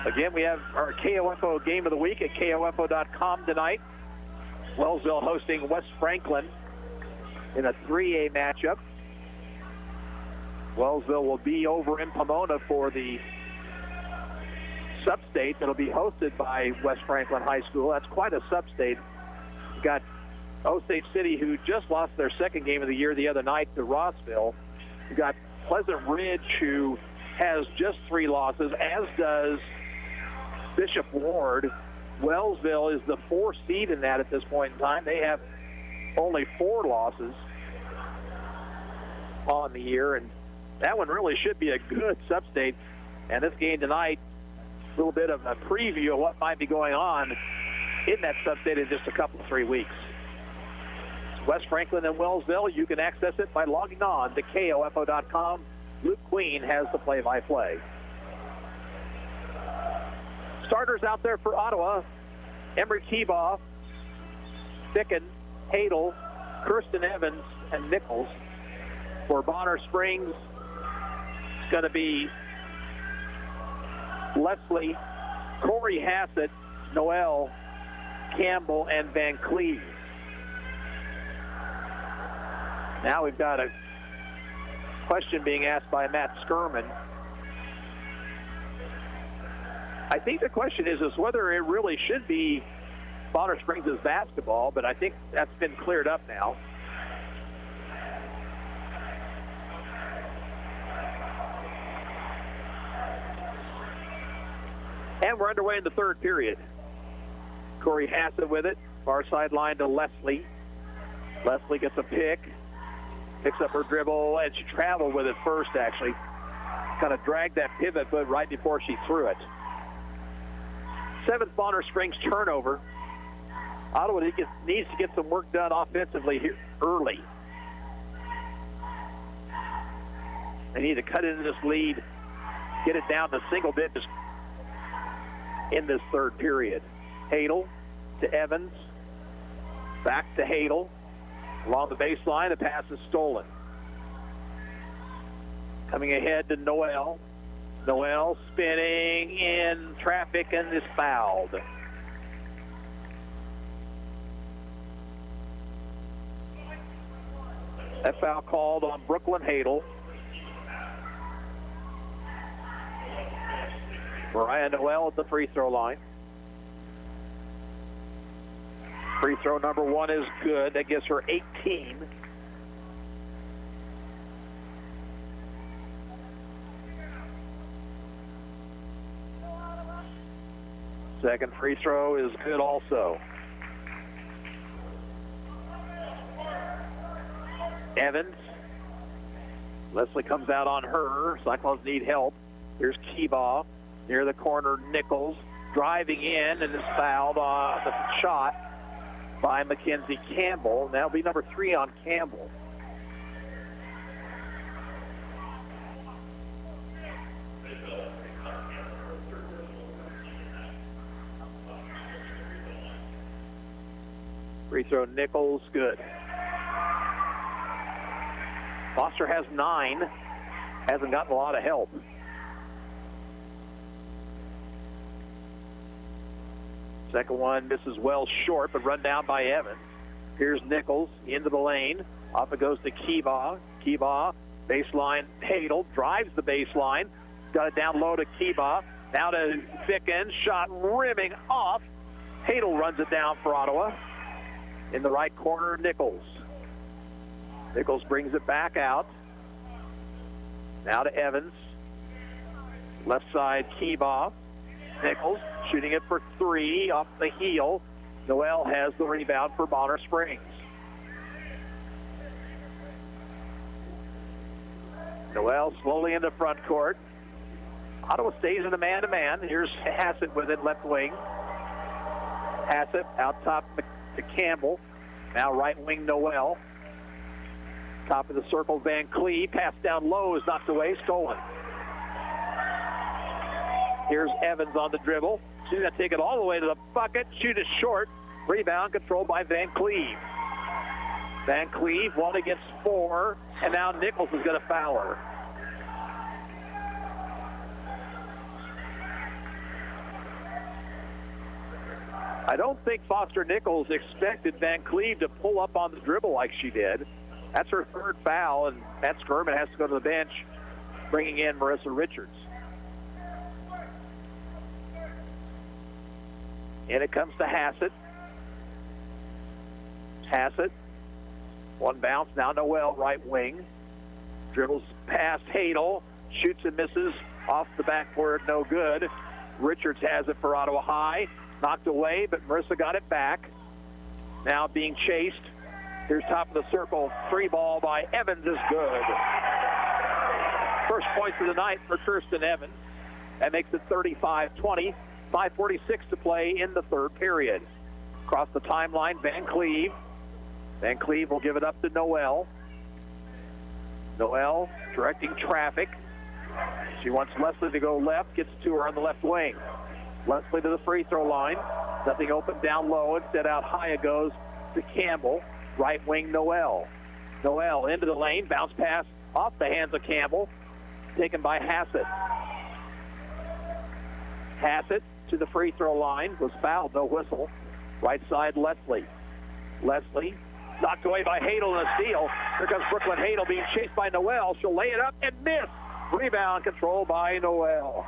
D: Again, we have our KOFO game of the week at KOFO.com tonight. Wellsville hosting West Franklin in a 3A matchup. Wellsville will be over in Pomona for the sub-state that'll be hosted by West Franklin High School. That's quite a sub-state. We've got Osage City, who just lost their second game of the year the other night to Rossville. We've got Pleasant Ridge, who has just 3 losses, as does Bishop Ward. Wellsville is the 4th seed in that at this point in time. They have only 4 losses on the year, and that one really should be a good sub-state. And this game tonight, a little bit of a preview of what might be going on in that sub-state in just a couple, 3 weeks. West Franklin and Wellsville, you can access it by logging on to KOFO.com. Luke Queen has the play-by-play. Starters out there for Ottawa: Emery Tebow, Ficken, Hadel, Kirsten Evans, and Nichols. For Bonner Springs, it's going to be Leslie, Corey Hassett, Noel, Campbell, and Van Cleve. Now we've got a question being asked by Matt Skirman. I think the question is whether it really should be Bonner Springs' basketball, but I think that's been cleared up now. And we're underway in the third period. Corey Hassett with it. Far sideline to Leslie. Leslie gets a pick. Picks up her dribble, and she traveled with it first, actually. Kind of dragged that pivot foot right before she threw it. 7th Bonner Springs turnover. Ottawa needs to get some work done offensively here early. They need to cut into this lead, get it down to single digits in this third period. Hadel to Evans. Back to Hadel. Along the baseline, the pass is stolen. Coming ahead to Noel. Noel spinning in traffic and is fouled. That foul called on Brooklyn Hadel. Mariah Noel at the free throw line. Free throw number 1 is good. That gives her 18. Second free throw is good also. Evans. Leslie comes out on her. Cyclones need help. Here's Keebaugh near the corner. Nichols driving in and is fouled on the shot by Mackenzie Campbell. That'll be number 3 on Campbell. Free throw Nichols, good. Foster has 9. Hasn't gotten a lot of help. Second one misses well short, but run down by Evans. Here's Nichols into the lane. Off it goes to Keebaugh. Keebaugh, baseline, Hadel drives the baseline. Got it down low to Keebaugh. Now to Ficken, shot rimming off. Hadel runs it down for Ottawa. In the right corner, Nichols. Nichols brings it back out. Now to Evans. Left side, Keebaugh. Nichols shooting it for 3 off the heel. Noel has the rebound for Bonner Springs. Noel slowly into front court. Ottawa stays in the man-to-man. Here's Hassett with it, left wing. Hassett out top to Campbell. Now right wing, Noel. Top of the circle, Van Cleve. Pass down low is knocked away, stolen. Here's Evans on the dribble. She's going to take it all the way to the bucket. Shoot it short. Rebound controlled by Van Cleve. Van Cleve, 1 against 4. And now Nichols is going to foul her. I don't think Foster Nichols expected Van Cleve to pull up on the dribble like she did. That's her 3rd foul, and Matt Skirman has to go to the bench, bringing in Marissa Richards. And it comes to Hassett. Hassett, 1 bounce, now Noel, right wing. Dribbles past Hadel, shoots and misses off the backboard, no good. Richards has it for Ottawa High. Knocked away, but Marissa got it back. Now being chased. Here's top of the circle. 3 ball by Evans is good. First points of the night for Kirsten Evans. That makes it 35-20. 5:46 to play in the 3rd period. Across the timeline, Van Cleve. Van Cleve will give it up to Noel. Noel directing traffic. She wants Leslie to go left, gets to her on the left wing. Leslie to the free throw line. Nothing open down low. Instead out high it goes to Campbell. Right wing Noel. Noel into the lane. Bounce pass off the hands of Campbell. Taken by Hassett. Hassett to the free throw line. Was fouled. No whistle. Right side Leslie. Leslie knocked away by Hadel in a steal. Here comes Brooklyn Hadel being chased by Noel. She'll lay it up and miss. Rebound controlled by Noel.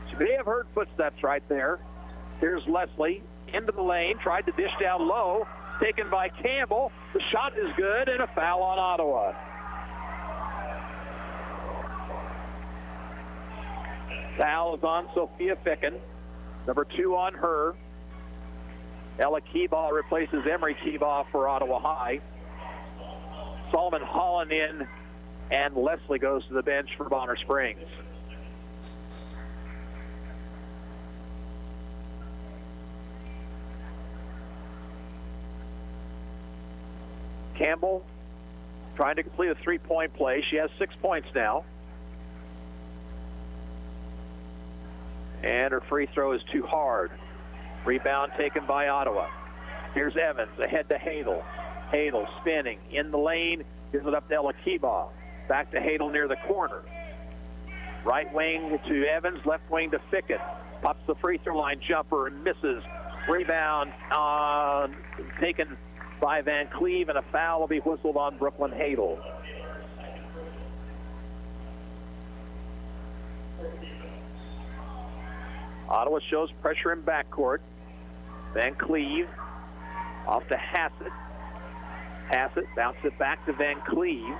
D: She may have heard footsteps right there. Here's Leslie into the lane, tried to dish down low, taken by Campbell. The shot is good, and a foul on Ottawa. Foul is on Sophia Ficken, number 2 on her. Ella Keebaugh replaces Emery Keebaugh for Ottawa High. Solomon Holland in, and Leslie goes to the bench for Bonner Springs. Campbell trying to complete a 3-point play. She has 6 points now. And her free throw is too hard. Rebound taken by Ottawa. Here's Evans ahead to Hadel. Hadel spinning in the lane. Gives it up to Ella Keebaugh. Back to Hadel near the corner. Right wing to Evans, left wing to Ficken. Pops the free throw line jumper and misses. Rebound taken by Van Cleve, and a foul will be whistled on Brooklyn Hadel. Ottawa shows pressure in backcourt. Van Cleve off to Hassett. Hassett bounces it back to Van Cleve.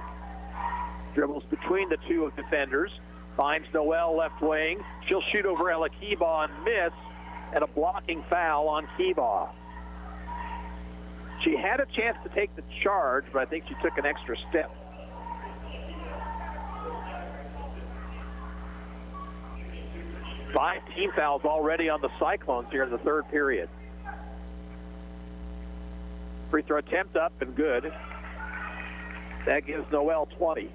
D: Dribbles between the 2 defenders. Finds Noel left wing. She'll shoot over Ella Keebaugh and miss. and a blocking foul on Kiva. She had a chance to take the charge, but I think she took an extra step. Five team fouls already on the Cyclones here in the third period. Free throw attempt up and good. That gives Noel 20.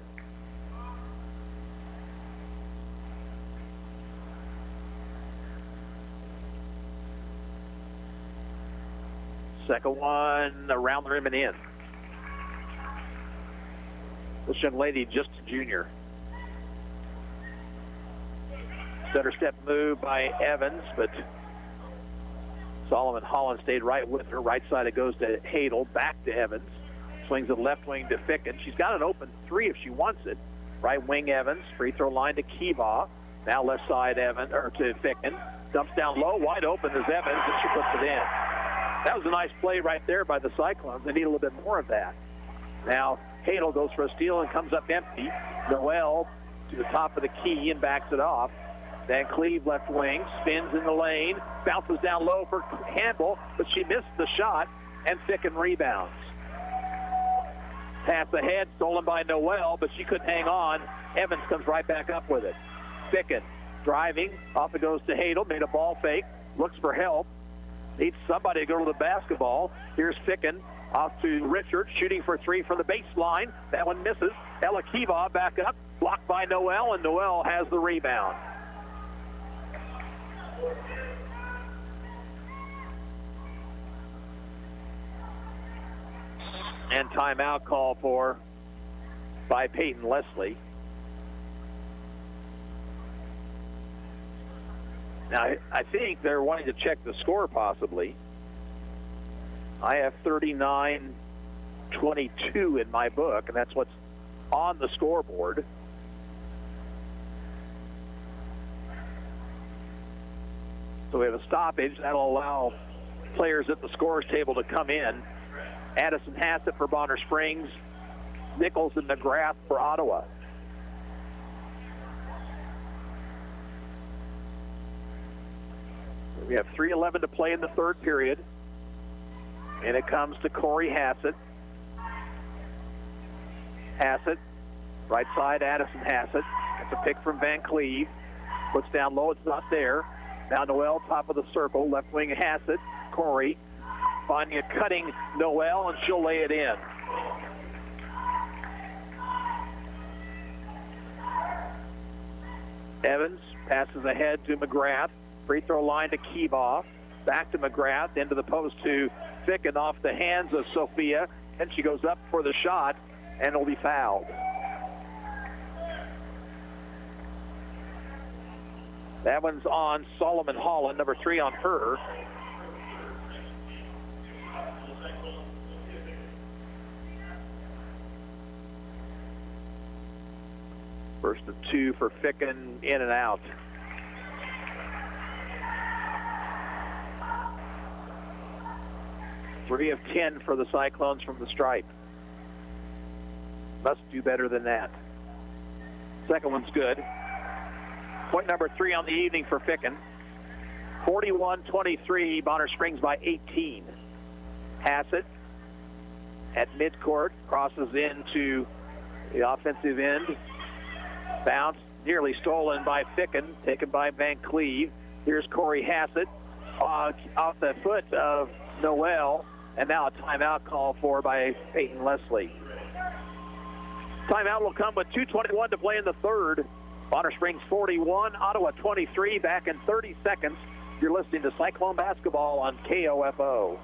D: Second one around the rim and in. This young lady, just a junior. Center step move by Evans, but Solomon Holland stayed right with her. Right side it goes to Hadel, back to Evans. Swings it left wing to Ficken. She's got an open three if she wants it. Right wing Evans, free throw line to Kiva. Now left side Evans, or to Ficken. Dumps down low, wide open is Evans, and she puts it in. That was a nice play right there by the Cyclones. They need a little bit more of that. Now Hadel goes for a steal and comes up empty. Noel to the top of the key and backs it off. Van Cleve left wing, spins in the lane, bounces down low for handle, but she missed the shot, and Ficken rebounds. Pass ahead, stolen by Noel, but she couldn't hang on. Evans comes right back up with it. Ficken driving, off it goes to Hadel, made a ball fake, looks for help, needs somebody to go to the basketball. Here's Ficken, off to Richard, shooting for three from the baseline. That one misses. Ella Kiva back up, blocked by Noel, and Noel has the rebound. And timeout call for by Peyton Leslie. Now, I think they're wanting to check the score possibly. I have 39-22 in my book, and that's what's on the scoreboard. So we have a stoppage. That'll allow players at the scorer's table to come in. Addison Hassett for Bonner Springs. Nichols and McGrath for Ottawa. We have 3:11 to play in the third period. And it comes to Corey Hassett. Hassett, right side, Addison Hassett. It's a pick from Van Cleve. Puts down low, it's not there. Now Noel, top of the circle, left wing Hassett. Corey finding a cutting Noel, and she'll lay it in. Evans passes ahead to McGrath. Free throw line to Kiva. Back to McGrath, into the post to Ficken, off the hands of Sophia, and she goes up for the shot, and will be fouled. That one's on Solomon Holland, number 3 on her. First of 2 for Ficken, in and out. Three of 10 for the Cyclones from the stripe. Must do better than that. Second one's good. Point number 3 on the evening for Ficken. 41-23, Bonner Springs by 18. Hassett at midcourt, crosses into the offensive end. Bounce, nearly stolen by Ficken, taken by Van Cleve. Here's Corey Hassett off the foot of Noel, and now a timeout call for by Peyton Leslie. Timeout will come with 2:21 to play in the third. Bonner Springs 41, Ottawa 23, back in 30 seconds. You're listening to Cyclone Basketball on KOFO.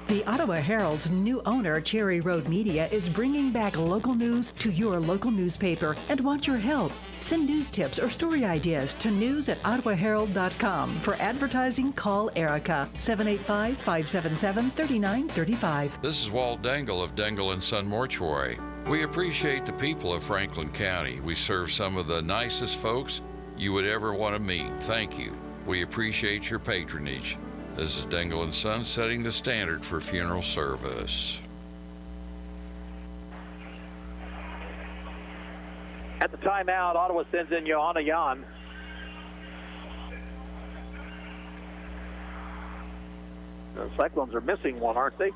F: The Ottawa Herald's new owner, Cherry Road Media, is bringing back local news to your local newspaper and want your help. Send news tips or story ideas to news@ottawaherald.com. For advertising, call Erica, 785-577-3935.
L: This is Walt Dangle of Dangle & Son Mortuary. We appreciate the people of Franklin County. We serve some of the nicest folks you would ever want to meet. Thank you. We appreciate your patronage. This is Dangle & Son setting the standard for funeral service.
D: At the timeout, Ottawa sends in Johanna Jan. The Cyclones are missing one, aren't they?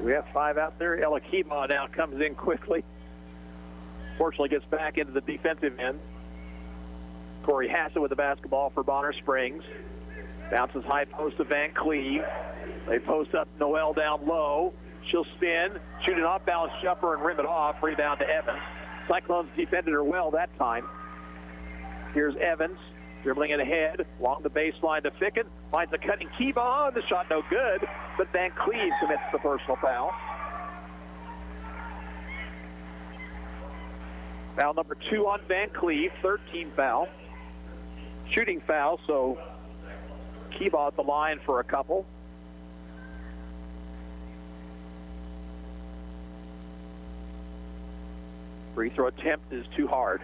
D: We have 5 out there. Ella Kiba now comes in quickly. Fortunately gets back into the defensive end. Corey Hassett with the basketball for Bonner Springs. Bounces high post to Van Cleve. They post up Noel down low. She'll spin, shoot an off-balance jumper and rim it off. Rebound to Evans. Cyclones defended her well that time. Here's Evans, dribbling it ahead, along the baseline to Ficken. Finds a cutting Kiba. The shot no good, but Van Cleve commits the personal foul. Foul number 2 on Van Cleve, 13 foul. Shooting foul, so Kiba at the line for a couple. Free throw attempt is too hard.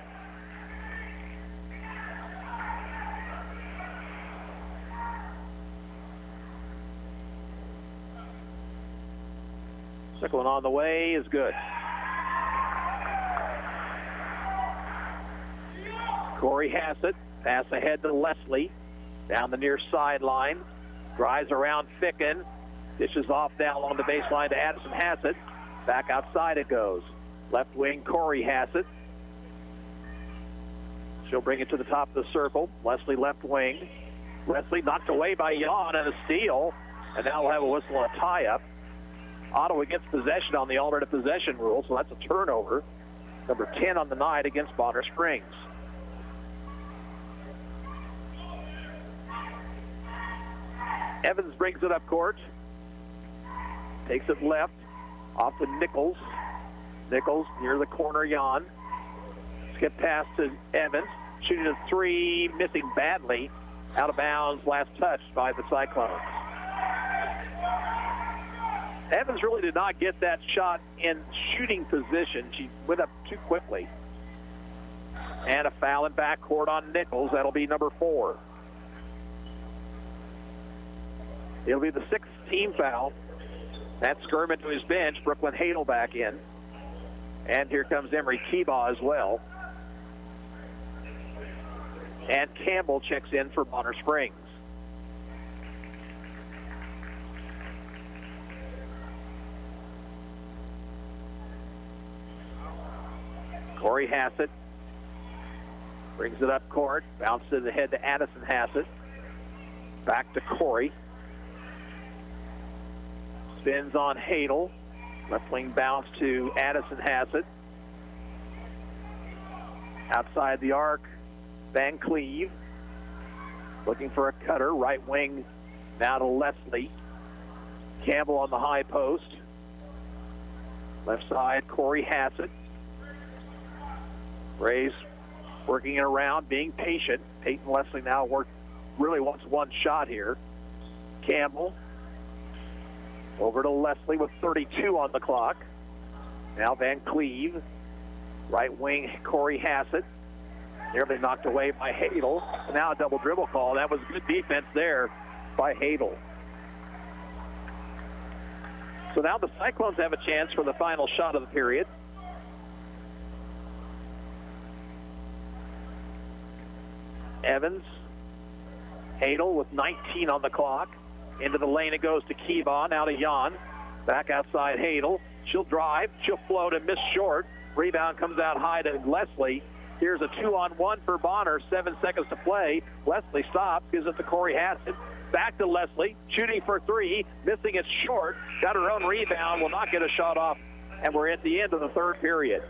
D: Second one on the way is good. Corey Hassett, pass ahead to Leslie, down the near sideline, drives around Ficken, dishes off down along the baseline to Addison Hassett. Back outside it goes. Left wing, Corey Hassett. She'll bring it to the top of the circle. Leslie left wing. Leslie knocked away by Jan and a steal, and now we'll have a whistle and a tie-up. Ottawa gets possession on the alternate possession rule, so that's a turnover. Number 10 on the night against Bonner Springs. Evans brings it up court. Takes it left, off to Nichols. Nichols near the corner, Jan. Skip pass to Evans. Shooting a 3, missing badly. Out of bounds, last touch by the Cyclones. Evans really did not get that shot in shooting position. She went up too quickly. And a foul in backcourt on Nichols. That'll be number 4. It'll be the 6th team foul. That's Skirman to his bench. Brooklyn Hadel back in. And here comes Emery Kiba as well. And Campbell checks in for Bonner Springs. Corey Hassett brings it up court. Bounces it ahead to Addison Hassett. Back to Corey. Spins on Hadel. Left wing bounce to Addison Hassett. Outside the arc, Van Cleve. Looking for a cutter. Right wing now to Leslie. Campbell on the high post. Left side, Corey Hassett. Ray's working it around, being patient. Peyton Leslie now really wants one shot here. Campbell. Over to Leslie with 32 on the clock. Now Van Cleve. Right wing, Corey Hassett. Nearly knocked away by Hadel. Now a double dribble call. That was good defense there by Hadel. So now the Cyclones have a chance for the final shot of the period. Evans. Hadel with 19 on the clock. Into the lane it goes to Kiba, now to Jan. Back outside Hadel. She'll drive, she'll float and miss short. Rebound comes out high to Leslie. Here's a 2-on-1 for Bonner, 7 seconds to play. Leslie stops, gives it to Corey Hassett. Back to Leslie, shooting for 3, missing it short. Got her own rebound, will not get a shot off, and we're at the end of the third period.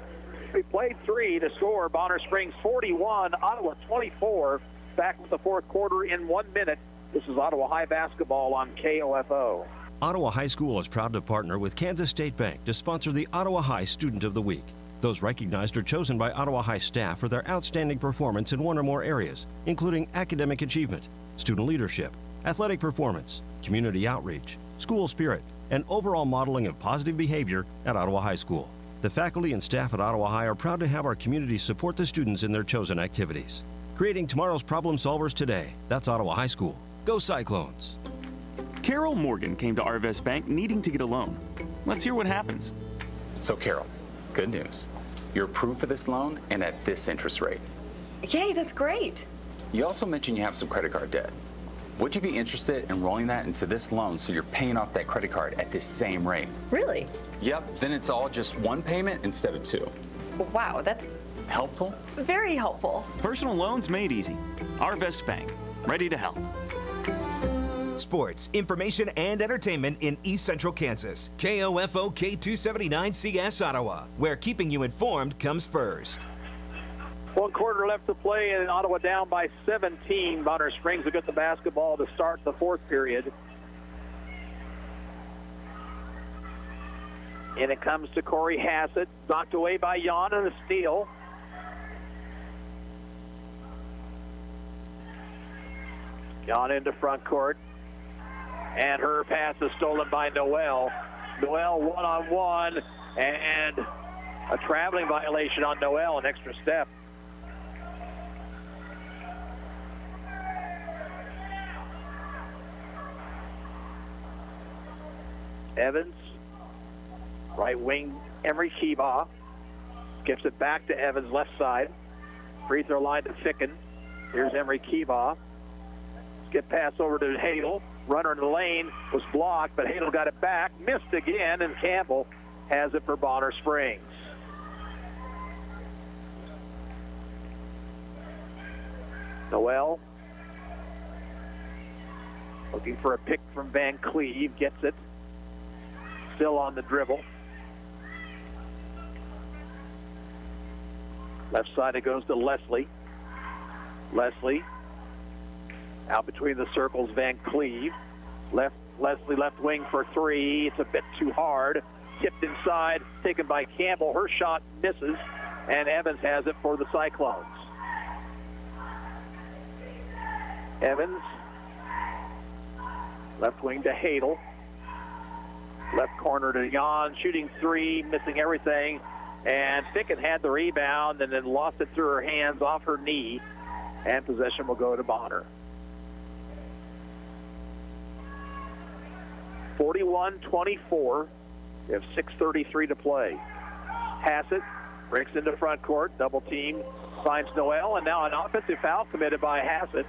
D: We played 3 to score Bonner Springs 41, Ottawa 24. Back with the fourth quarter in 1 minute. This is Ottawa High basketball on KOFO.
C: Ottawa High School is proud to partner with Kansas State Bank to sponsor the Ottawa High Student of the Week. Those recognized are chosen by Ottawa High staff for their outstanding performance in one or more areas, including academic achievement, student leadership, athletic performance, community outreach, school spirit, and overall modeling of positive behavior at Ottawa High School. The faculty and staff at Ottawa High are proud to have our community support the students in their chosen activities. Creating tomorrow's problem solvers today. That's Ottawa High School. Go Cyclones!
U: Carol Morgan came to Arvest Bank needing to get a loan. Let's hear what happens.
V: So Carol, good news. You're approved for this loan and at this interest rate.
W: Yay, that's great.
V: You also mentioned you have some credit card debt. Would you be interested in rolling that into this loan so you're paying off that credit card at this same rate?
W: Really?
V: Yep, then it's all just one payment instead of two.
W: Wow, that's
V: Helpful?
W: very helpful.
U: Personal loans made easy. Arvest Bank, ready to help.
M: Sports, information, and entertainment in East Central Kansas. KOFO K279CS Ottawa, where keeping you informed comes first.
D: 1 quarter left to play, and Ottawa down by 17. Bonner Springs will get the basketball to start the fourth period. And it comes to Corey Hassett, knocked away by Jan and a steal. Jan into front court. And her pass is stolen by Noel. Noel one-on-one, and a traveling violation on Noel, an extra step. Evans, right wing, Emery Kiba, gives it back to Evans, left side. Free throw line to Ficken. Here's Emery Kiba. Get pass over to Hadel. Runner in the lane was blocked, but Hadel got it back, missed again, and Campbell has it for Bonner Springs. Noel looking for a pick from Van Cleve, gets it. Still on the dribble. Left side it goes to Leslie. Leslie out between the circles, Van Cleve. Leslie left wing for three. It's a bit too hard. Tipped inside, taken by Campbell. Her shot misses, and Evans has it for the Cyclones. Evans, left wing to Hadel. Left corner to Jan, shooting three, missing everything. And Ficken had the rebound and then lost it through her hands off her knee. And possession will go to Bonner. 41-24. We have 6:33 to play. Hassett breaks into front court. Double team finds Noel. And now an offensive foul committed by Hassett.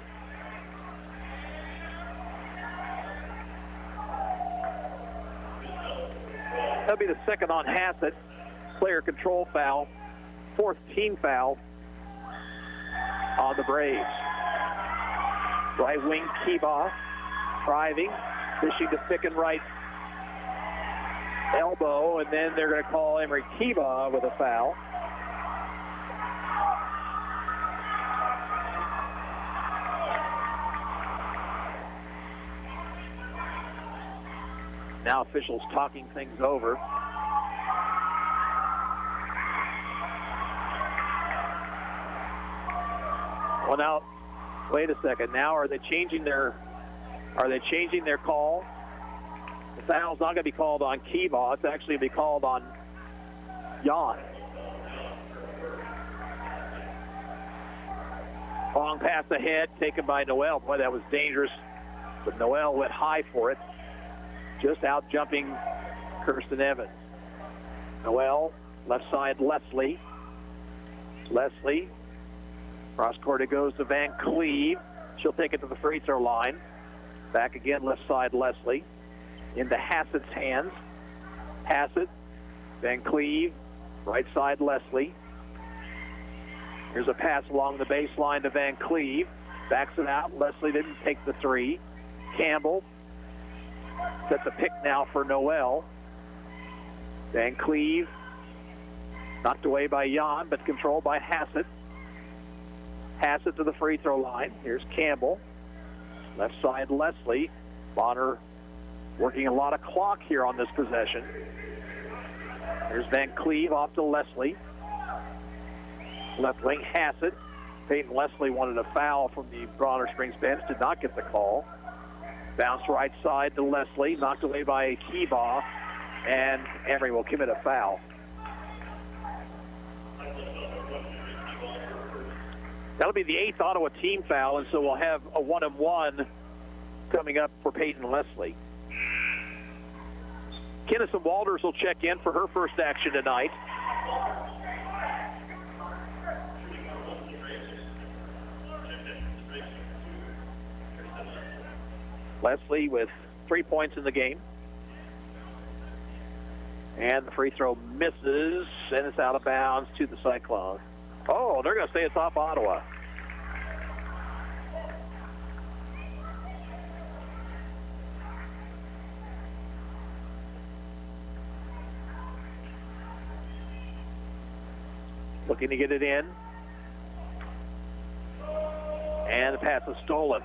D: That'll be the second on Hassett. Player control foul. Fourth team foul on the Braves. Right wing Kiba driving, fishing to Ficken right elbow, and then they're going to call Emery Kiba with a foul. Now officials talking things over. Well, now, wait a second. Now, are they changing their call? The foul's not going to be called on Kiba. It's actually going to be called on Jan. Long pass ahead, taken by Noel. Boy, that was dangerous. But Noel went high for it. Just out jumping Kirsten Evans. Noel, left side, Leslie. Leslie. Cross court it goes to Van Cleve. She'll take it to the free throw line. Back again, left side, Leslie. Into Hassett's hands. Hassett, Van Cleve, right side, Leslie. Here's a pass along the baseline to Van Cleve. Backs it out. Leslie didn't take the three. Campbell sets a pick now for Noel. Van Cleve knocked away by Jan, but controlled by Hassett. Hassett to the free throw line. Here's Campbell. Left side, Leslie. Bonner working a lot of clock here on this possession. Here's Van Cleve off to Leslie. Left wing, Hassett. Peyton Leslie wanted a foul from the Bonner Springs bench, did not get the call. Bounce right side to Leslie, knocked away by Kiba, and Emery will commit a foul. That'll be the 8th Ottawa team foul, and so we'll have a 1-and-1 coming up for Peyton Leslie. Kennison Walters will check in for her first action tonight. Leslie with 3 points in the game. And the free throw misses, and it's out of bounds to the Cyclone. Oh, they're going to say it's off Ottawa. Looking to get it in. And the pass is stolen.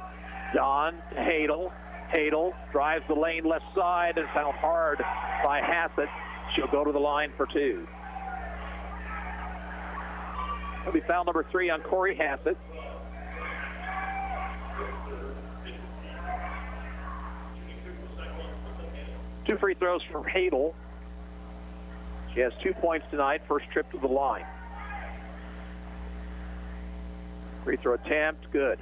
D: Don to Hadel. Hadel drives the lane left side and fouled hard by Hassett. She'll go to the line for two. That'll be foul number 3 on Corey Hassett. Two free throws from Hadel. She has 2 points tonight, first trip to the line. Free throw attempt, good.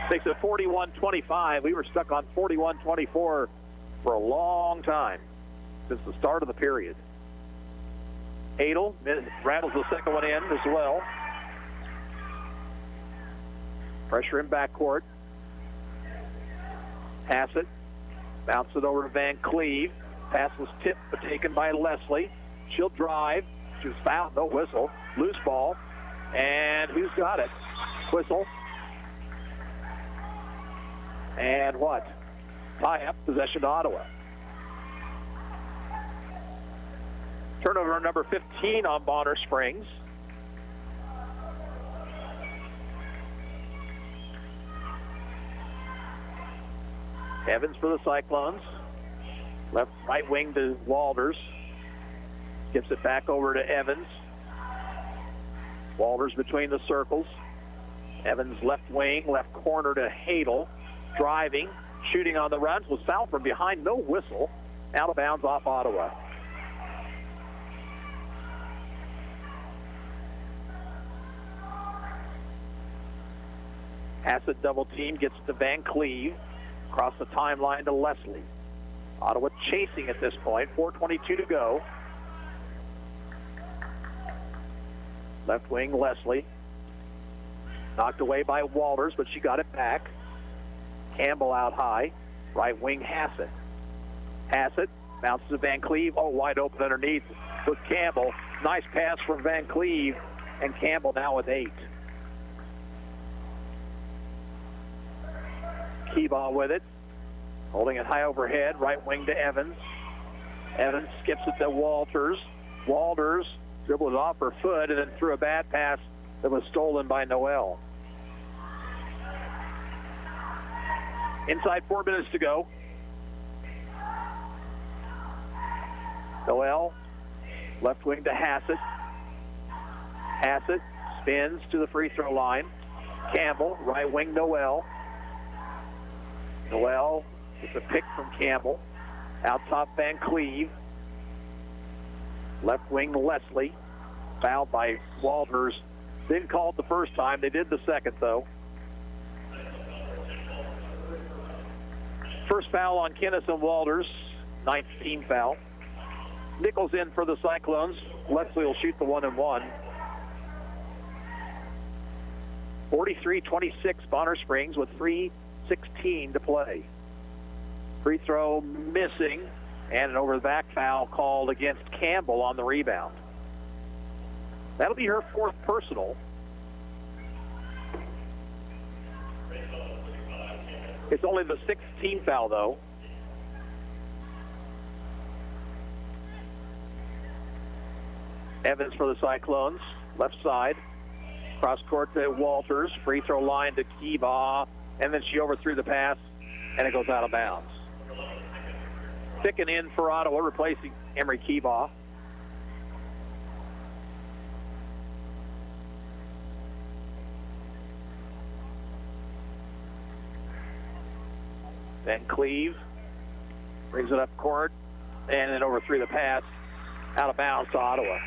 D: Takes it 41-25. We were stuck on 41-24 for a long time, since the start of the period. Hadel rattles the second one in as well. Pressure in backcourt. Hassett bounces it over to Van Cleve. Pass was tipped but taken by Leslie. She'll drive. She was fouled, no whistle. Loose ball. And who's got it? Whistle. And what? Tie-up, possession to Ottawa. Turnover number 15 on Bonner Springs. Evans for the Cyclones. Right wing to Walters. Gives it back over to Evans. Walters between the circles. Evans left wing, left corner to Hadel. Driving, shooting on the runs, was fouled from behind, no whistle. Out of bounds off Ottawa. Hassett double team, gets to Van Cleve. Across the timeline to Leslie. Ottawa chasing at this point, 4:22 to go. Left wing, Leslie. Knocked away by Walters, but she got it back. Campbell out high. Right wing, Hassett. Hassett bounces to Van Cleve. Oh, wide open underneath with Campbell. Nice pass from Van Cleve, and Campbell now with 8. Keeball with it. Holding it high overhead. Right wing to Evans. Evans skips it to Walters. Walters dribbles off her foot and then threw a bad pass that was stolen by Noel. Inside 4 minutes to go. Noel, left wing to Hassett. Hassett spins to the free throw line. Campbell, right wing Noel. Noel gets a pick from Campbell. Out top Van Cleve. Left wing Leslie. Fouled by Walters. Didn't call it the first time. They did the second, though. First foul on Kennison Walters. 19 foul. Nichols in for the Cyclones. Leslie will shoot the 1-and-1. 43-26 Bonner Springs with 3:16 to play. Free throw missing, and an over-the-back foul called against Campbell on the rebound. That'll be her 4th personal. It's only the 16th foul, though. Evans for the Cyclones, left side. Cross court to Walters, free throw line to Keebaugh, and then she overthrew the pass, and it goes out of bounds. Picking in for Ottawa, replacing Emery Keebaugh. Van Cleve brings it up court, and then overthrew the pass, out of bounds to Ottawa.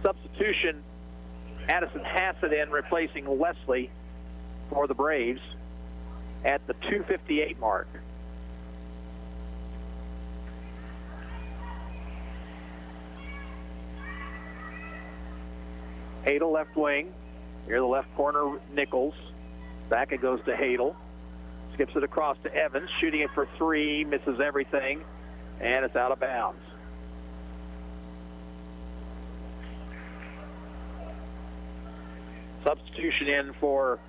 D: Substitution, Addison Hassett in, replacing Leslie for the Braves at the 2:58 mark. Hadel left wing. Near the left corner, Nichols. Back it goes to Hadel. Skips it across to Evans, shooting it for three, misses everything, and it's out of bounds. Substitution in for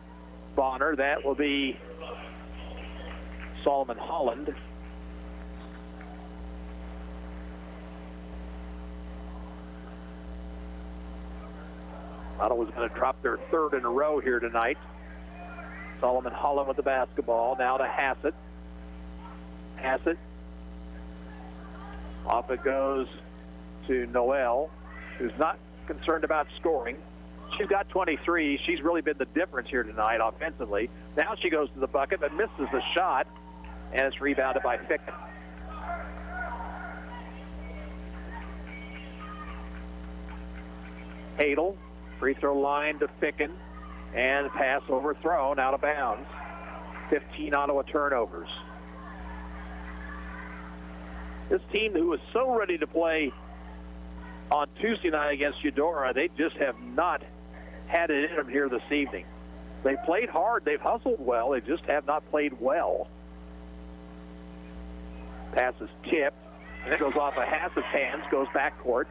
D: Bonner. That will be Solomon Holland. Ottawa's going to drop their third in a row here tonight. Solomon Holland with the basketball. Now to Hassett. Hassett. Off it goes to Noel, who's not concerned about scoring. She's got 23. She's really been the difference here tonight offensively. Now she goes to the bucket, but misses the shot, and it's rebounded by Ficken. Hadel, free throw line to Ficken, and pass overthrown out of bounds. 15 Ottawa turnovers. This team who was so ready to play on Tuesday night against Eudora, they just have not had it in them here this evening. They played hard. They've hustled well. They just have not played well. Pass is tipped, and it goes off of Hassett's hands, goes backcourt.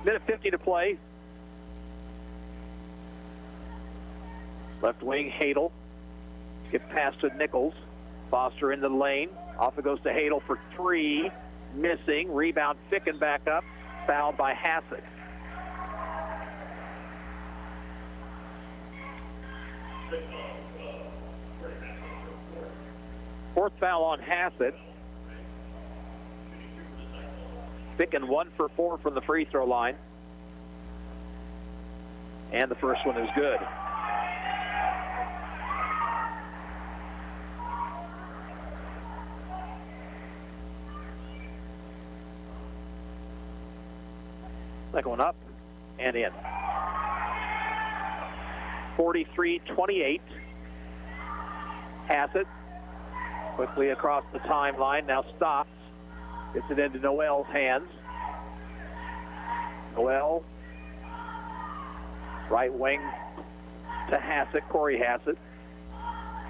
D: Minute 50 to play. Left wing, Hadel. Get pass to Nichols. Foster into the lane. Off it goes to Hadel for three. Missing. Rebound, Ficken back up. Fouled by Hassett. Fourth foul on Hassett. Ficken 1 for 4 from the free throw line. And the first one is good. Second one up and in. 43-28. Hassett quickly across the timeline, now stops. Gets it into Noel's hands. Noel, right wing to Hassett, Corey Hassett.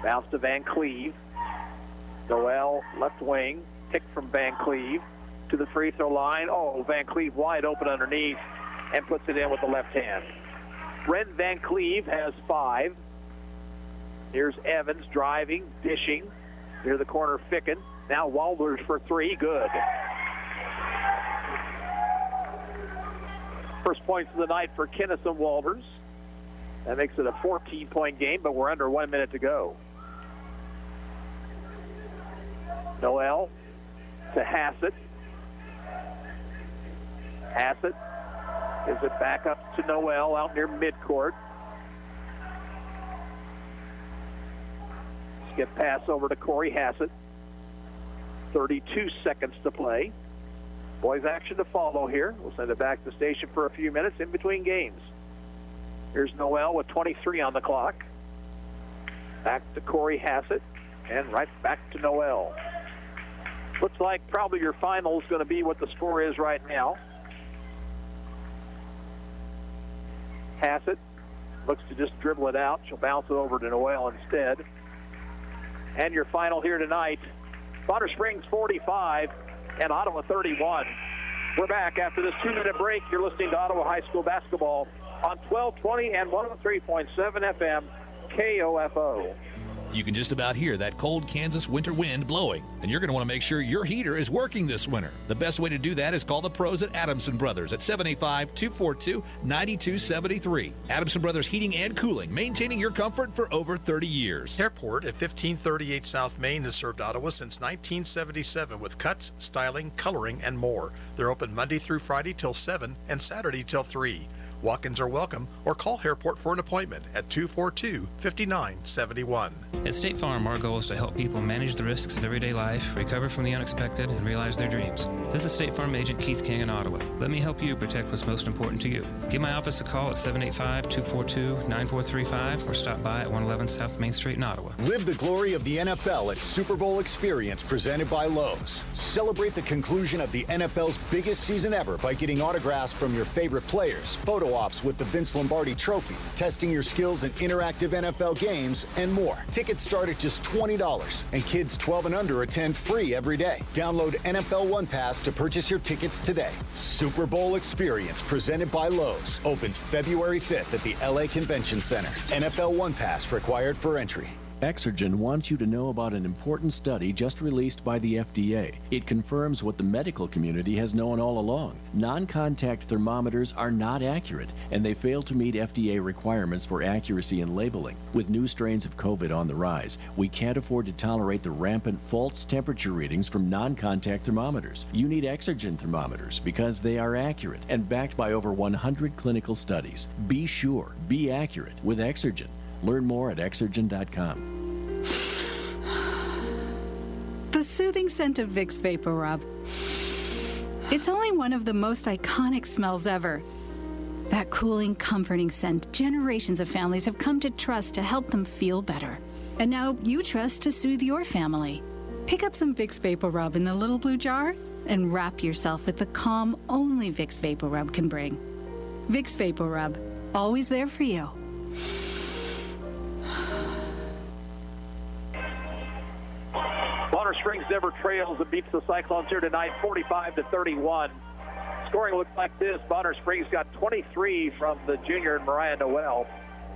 D: Bounce to Van Cleve. Noel, left wing, pick from Van Cleve to the free throw line. Oh, Van Cleve wide open underneath and puts it in with the left hand. Ren Van Cleve has 5. Here's Evans driving, dishing near the corner, Ficken. Now Walders for 3, good. First points of the night for Kinnison Walders. That makes it a 14-point game, but we're under 1 minute to go. Noel to Hassett. Hassett gives it back up to Noel out near midcourt. Skip pass over to Corey Hassett. 32 seconds to play. Boys action to follow here. We'll send it back to the station for a few minutes in between games. Here's Noel with 23 on the clock. Back to Corey Hassett and right back to Noel. Looks like probably your final is going to be what the score is right now. Hassett looks to just dribble it out. She'll bounce it over to Noel instead. And your final here tonight, Bonner Springs 45 and Ottawa 31. We're back after this 2-minute break. You're listening to Ottawa High School basketball on 1220 and 103.7 FM KOFO.
N: You can just about hear that cold Kansas winter wind blowing, and you're going to want to make sure your heater is working this winter. The best way to do that is call the pros at Adamson Brothers at 785-242-9273. Adamson Brothers Heating and Cooling, maintaining your comfort for over 30 years.
B: Airport at 1538 South Main has served Ottawa since 1977 with cuts, styling, coloring, and more. They're open Monday through Friday till 7 and Saturday till 3. Walk-ins are welcome, or call Airport for an appointment at 242-5971.
I: At State Farm, our goal is to help people manage the risks of everyday life, recover from the unexpected, and realize their dreams. This is State Farm Agent Keith King in Ottawa. Let me help you protect what's most important to you. Give my office a call at 785-242-9435 or stop by at 111 South Main Street in Ottawa.
A: Live the glory of the NFL at Super Bowl Experience presented by Lowe's. Celebrate the conclusion of the NFL's biggest season ever by getting autographs from your favorite players, photo ops with the Vince Lombardi Trophy, testing your skills in interactive NFL games, and more. Tickets start at just $20, and kids 12 and under attend free every day. Download NFL One Pass to purchase your tickets today. Super Bowl Experience presented by Lowe's opens February 5th at the LA Convention Center. NFL One Pass required for entry.
O: Exergen wants you to know about an important study just released by the FDA. It confirms what the medical community has known all along. Non-contact thermometers are not accurate, and they fail to meet FDA requirements for accuracy in labeling. With new strains of COVID on the rise, we can't afford to tolerate the rampant false temperature readings from non-contact thermometers. You need Exergen thermometers because they are accurate and backed by over 100 clinical studies. Be sure, be accurate with Exergen. Learn more at Exergen.com.
P: The soothing scent of Vicks Vapor Rub. It's only one of the most iconic smells ever. That cooling, comforting scent generations of families have come to trust to help them feel better. And now you trust to soothe your family. Pick up some Vicks Vapor Rub in the little blue jar and wrap yourself with the calm only Vicks Vapor Rub can bring. Vicks Vapor Rub, always there for you.
D: Bonner Springs never trails and beats the Cyclones here tonight, 45-31. Scoring looks like this. Bonner Springs got 23 from the junior Mariah Noel,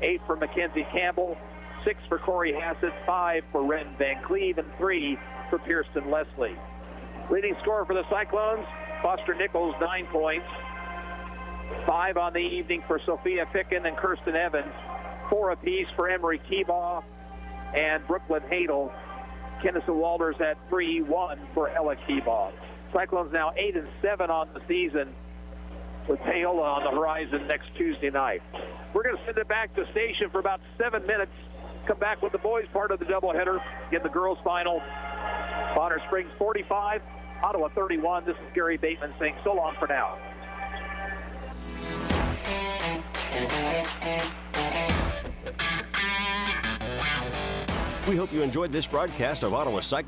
D: 8 for Mackenzie Campbell, 6 for Corey Hassett, 5 for Ren Van Cleve, and 3 for Kirsten Leslie. Leading scorer for the Cyclones, Foster Nichols, 9 points. 5 on the evening for Sophia Ficken and Kirsten Evans. 4 apiece for Emery Keebaugh and Brooklyn Hadel. Kenneth Walters at 3-1 for Ella Keebaugh. Cyclones now 8-7 on the season, with Paola on the horizon next Tuesday night. We're going to send it back to station for about 7 minutes. Come back with the boys part of the doubleheader in the girls final. Bonner Springs 45, Ottawa 31. This is Gary Bateman saying so long for now.
C: We hope you enjoyed this broadcast of Ottawa Cyclone